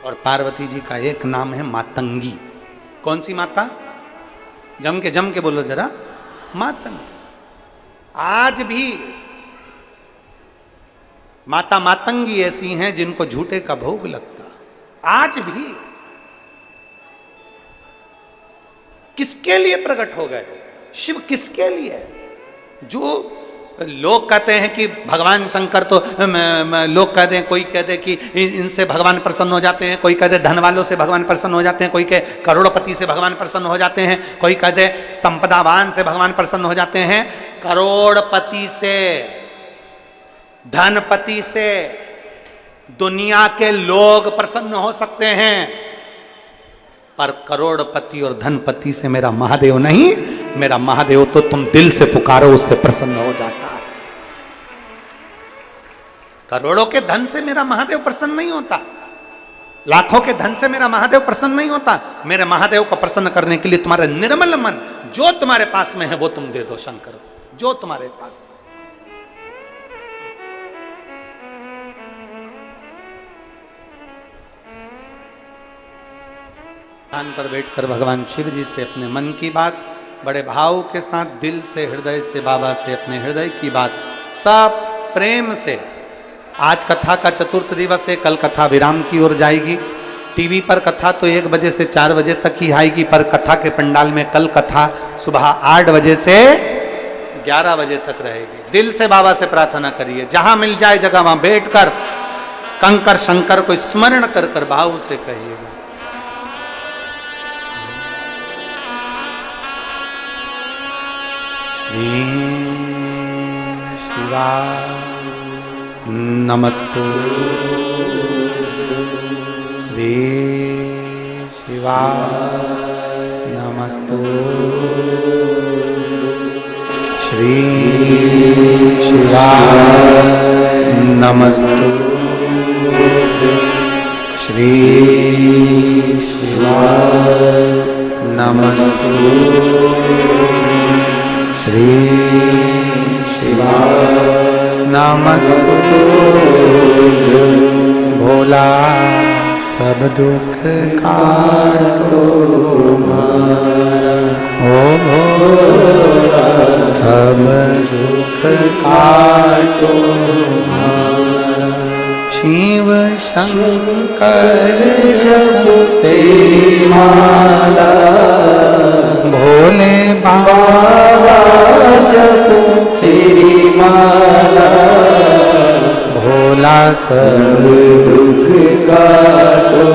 और पार्वती जी का एक नाम है मातंगी। कौन सी माता? जम के बोलो जरा, मातंग। आज भी माता मातंगी ऐसी हैं जिनको झूठे का भोग लगता, आज भी। किसके लिए प्रकट हो गए शिव? किसके लिए? जो लोग कहते हैं कि भगवान शंकर तो लोग कहते हैं, कोई कहते कि इनसे भगवान प्रसन्न हो जाते हैं, कोई कहते धन वालों से भगवान प्रसन्न हो जाते हैं, कोई कहे करोड़पति से भगवान प्रसन्न हो जाते हैं, कोई कहते संपदावान से भगवान प्रसन्न हो जाते हैं। करोड़पति से, धनपति से दुनिया के लोग प्रसन्न हो सकते हैं, पर करोड़पति और धनपति से मेरा महादेव नहीं। मेरा महादेव तो तुम दिल से पुकारो उससे प्रसन्न हो जाता है। करोड़ों के धन से मेरा महादेव प्रसन्न नहीं होता, लाखों के धन से मेरा महादेव प्रसन्न नहीं होता। मेरे महादेव को प्रसन्न करने के लिए तुम्हारा निर्मल मन जो तुम्हारे पास में है वो तुम दे दो शंकर, जो तुम्हारे पास। स्थान पर बैठकर भगवान शिव जी से अपने मन की बात बड़े भाव के साथ, दिल से, हृदय से, बाबा से अपने हृदय की बात सब प्रेम से। आज कथा का चतुर्थ दिवस है, कल कथा विराम की ओर जाएगी। टीवी पर कथा तो 1 बजे से 4 बजे तक ही आएगी, पर कथा के पंडाल में कल कथा सुबह 8 बजे से 11 बजे तक रहेगी। दिल से बाबा से प्रार्थना करिए, जहां मिल जाए जगह वहां बैठकर कंकर शंकर को स्मरण कर कर भाव से कहिएगा। श्री शिवाय नमस्तु, श्री शिवाय नमस्तु, श्री शिवाय नमस्तु, श्री शिवाय नमस्तु, श्री शिवाय नमस्तु। भोला सब दुख काटो ओ भोला सब दुख काटो। शिव शंकर जपते माला, भोले बाबा जपते माला। भोला सब दुख काटो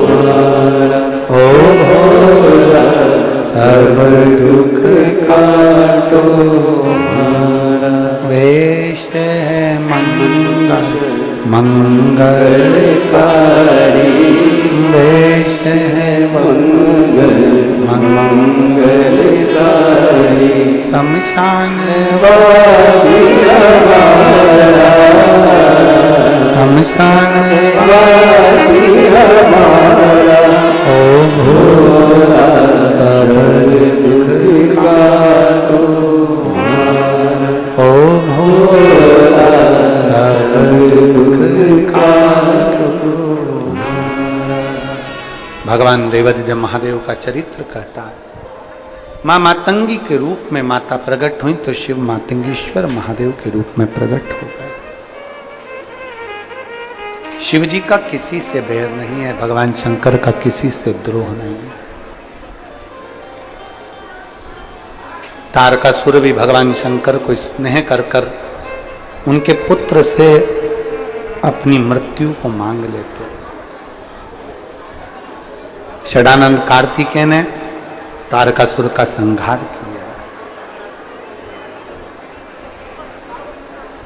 मारा, ओ भोला सब दुख काटो मारा। वेश है मंगल मंगलकारी, वेश है मंगल मंगलकारी। शमशान वासी हमारा, शमशान वासी हमारा। ओ भोला सब दुख काटो मारा, ओ भोला सब दुख काटो मारा। भगवान देवाधिदेव महादेव का चरित्र कहता है, माँ मातंगी के रूप में माता प्रकट हुई तो शिव मातंगेश्वर महादेव के रूप में प्रकट हो गए। शिव जी का किसी से बैर नहीं है, भगवान शंकर का किसी से द्रोह नहीं है। तारकासुर भी भगवान शंकर को स्नेह कर कर उनके पुत्र से अपनी मृत्यु को मांग लेते। षडानंद कार्तिकेय ने तारकासुर का संहार किया।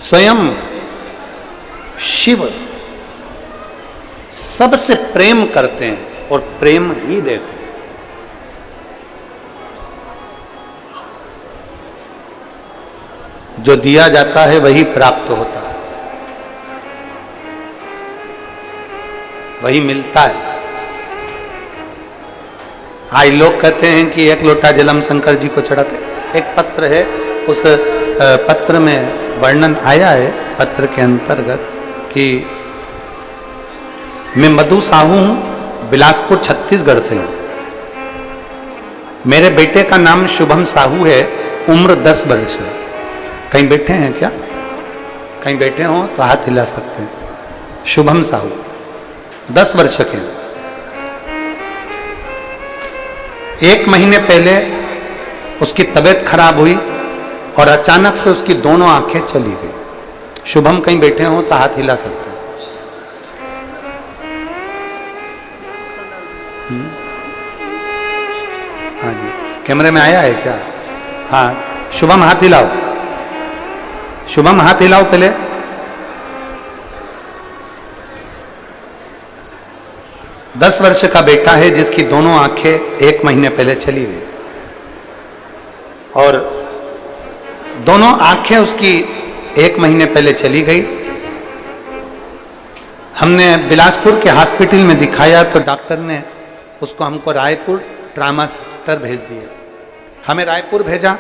स्वयं शिव सबसे प्रेम करते हैं और प्रेम ही देते हैं। जो दिया जाता है वही प्राप्त होता है, वही मिलता है। आज लोग कहते हैं कि एक लोटा जलम शंकर जी को चढ़ाते। एक पत्र है, उस पत्र में वर्णन आया है पत्र के अंतर्गत कि मैं मधु साहू हूं, बिलासपुर छत्तीसगढ़ से हूं। मेरे बेटे का नाम शुभम साहू है, उम्र 10 वर्ष है। कहीं बैठे हैं क्या? कहीं बैठे हो तो हाथ हिला सकते हैं। शुभम साहू 10 वर्ष के हैं। 1 महीने पहले उसकी तबीयत खराब हुई और अचानक से उसकी दोनों आंखें चली गई। शुभम कहीं बैठे हो तो हाथ हिला सकते हैं। हाँ जी, कैमरे में आया है क्या? हाँ, शुभम हाथ हिलाओ। शुभम हाथ हिलाओ पहले। दस वर्ष का बेटा है जिसकी दोनों आंखें 1 महीने पहले चली गई और दोनों आंखें उसकी 1 महीने पहले चली गई। हमने बिलासपुर के हॉस्पिटल में दिखाया तो डॉक्टर ने उसको हमको रायपुर ट्रामा सेंटर भेज दिया। हमें रायपुर भेजा।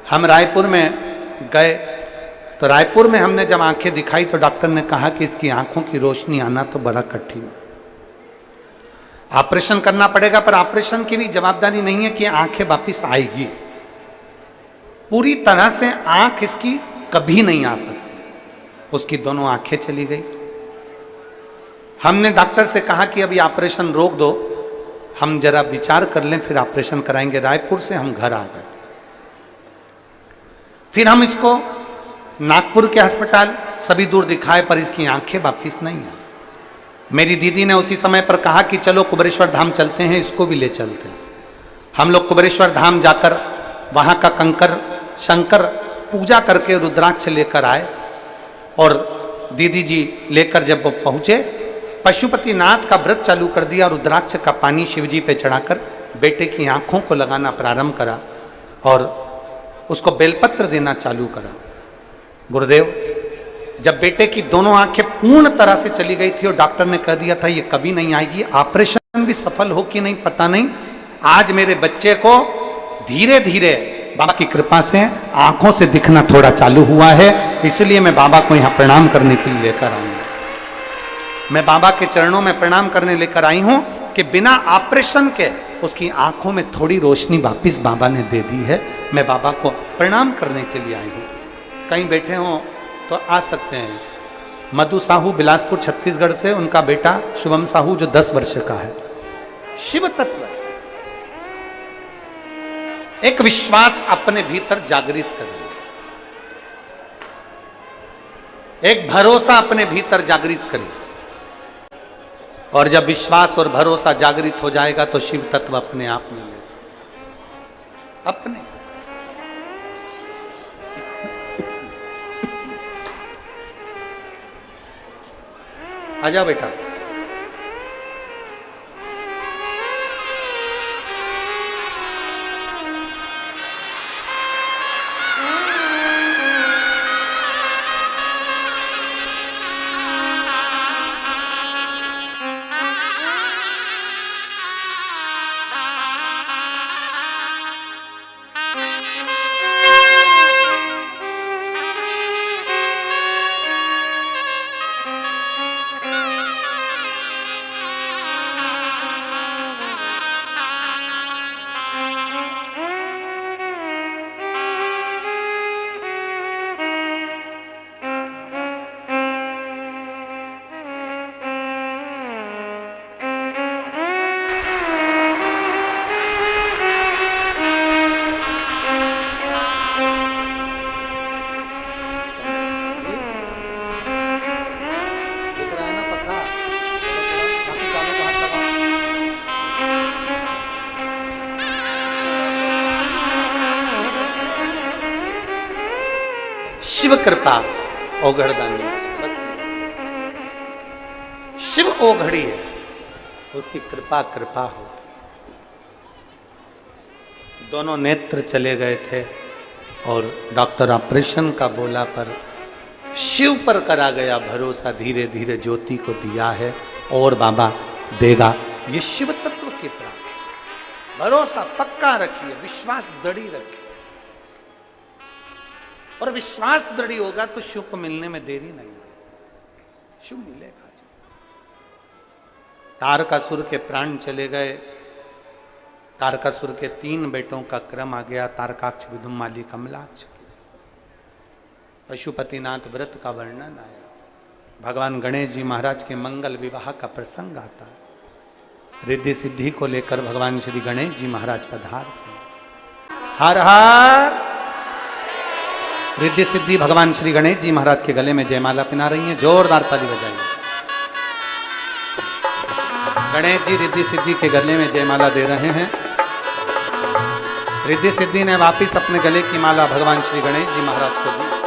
हम रायपुर में गए तो रायपुर में हमने जब आंखें दिखाई तो डॉक्टर ने कहा कि इसकी आंखों की रोशनी आना तो बड़ा कठिन है, ऑपरेशन करना पड़ेगा। पर ऑपरेशन की भी जवाबदारी नहीं है कि आंखें वापिस आएगी। पूरी तरह से आंख इसकी कभी नहीं आ सकती। उसकी दोनों आंखें चली गई। हमने डॉक्टर से कहा कि अभी ऑपरेशन रोक दो, हम जरा विचार कर लें फिर ऑपरेशन कराएंगे। रायपुर से हम घर आ गए। फिर हम इसको नागपुर के अस्पताल सभी दूर दिखाए पर इसकी आंखें वापिस नहीं आई। मेरी दीदी ने उसी समय पर कहा कि चलो कुबेरेश्वर धाम चलते हैं, इसको भी ले चलते हैं। हम लोग कुबेरेश्वर धाम जाकर वहां का शंकर पूजा करके रुद्राक्ष लेकर आए और दीदी जी लेकर जब वो पहुंचे, पशुपतिनाथ का व्रत चालू कर दिया। रुद्राक्ष का पानी शिव जी पे चढ़ाकर बेटे की आंखों को लगाना प्रारंभ करा और उसको बेलपत्र देना चालू करा। गुरुदेव, जब बेटे की दोनों आंखें पूर्ण तरह से चली गई थी और डॉक्टर ने कह दिया था ये कभी नहीं आएगी, ऑपरेशन भी सफल हो कि नहीं पता नहीं, आज मेरे बच्चे को धीरे धीरे बाबा की कृपा से आंखों से दिखना थोड़ा चालू हुआ है। इसलिए मैं बाबा को यहां प्रणाम करने के लिए लेकर आई हूं। मैं बाबा के चरणों में प्रणाम करने लेकर आई हूं कि बिना ऑपरेशन के उसकी आंखों में थोड़ी रोशनी वापिस बाबा ने दे दी है। मैं बाबा को प्रणाम करने के लिए आई हूं। कहीं बैठे हो तो आ सकते हैं। मधु साहू बिलासपुर छत्तीसगढ़ से, उनका बेटा शुभम साहू जो 10 वर्ष का है। शिव तत्व है। एक विश्वास अपने भीतर जागृत करिए, एक भरोसा अपने भीतर जागृत करिए और जब विश्वास और भरोसा जागृत हो जाएगा तो शिव तत्व अपने आप में अपने आ जाओ बेटा। शिव कृपा ओघड़दानी बस। शिव ओघड़ी है, उसकी कृपा कृपा होती। दोनों नेत्र चले गए थे और डॉक्टर ऑपरेशन का बोला पर शिव पर करा गया भरोसा, धीरे धीरे ज्योति को दिया है और बाबा देगा। ये शिव तत्व के प्राप्त भरोसा पक्का रखिए, विश्वास दृढ़ी रखिए, और विश्वास दृढ़ी होगा तो शिव को मिलने में देरी नहीं, शिव मिलेगा। तारकासुर के प्राण चले गए, तारकासुर के 3 बेटों का क्रम आ गया, तारकाक्ष, विदुमाली, कमलाक्ष। पशुपतिनाथ व्रत का वर्णन आया, भगवान गणेश जी महाराज के मंगल विवाह का प्रसंग आता है। रिद्धि सिद्धि को लेकर भगवान श्री गणेश जी महाराज पधारते हैं। हर हर। रिद्धि सिद्धि भगवान श्री गणेश जी महाराज के गले में जयमाला पहना रही हैं, जोरदार ताली बजाइए। गणेश जी रिद्धि सिद्धि के गले में जयमाला दे रहे हैं। रिद्धि सिद्धि ने वापिस अपने गले की माला भगवान श्री गणेश जी महाराज को दी।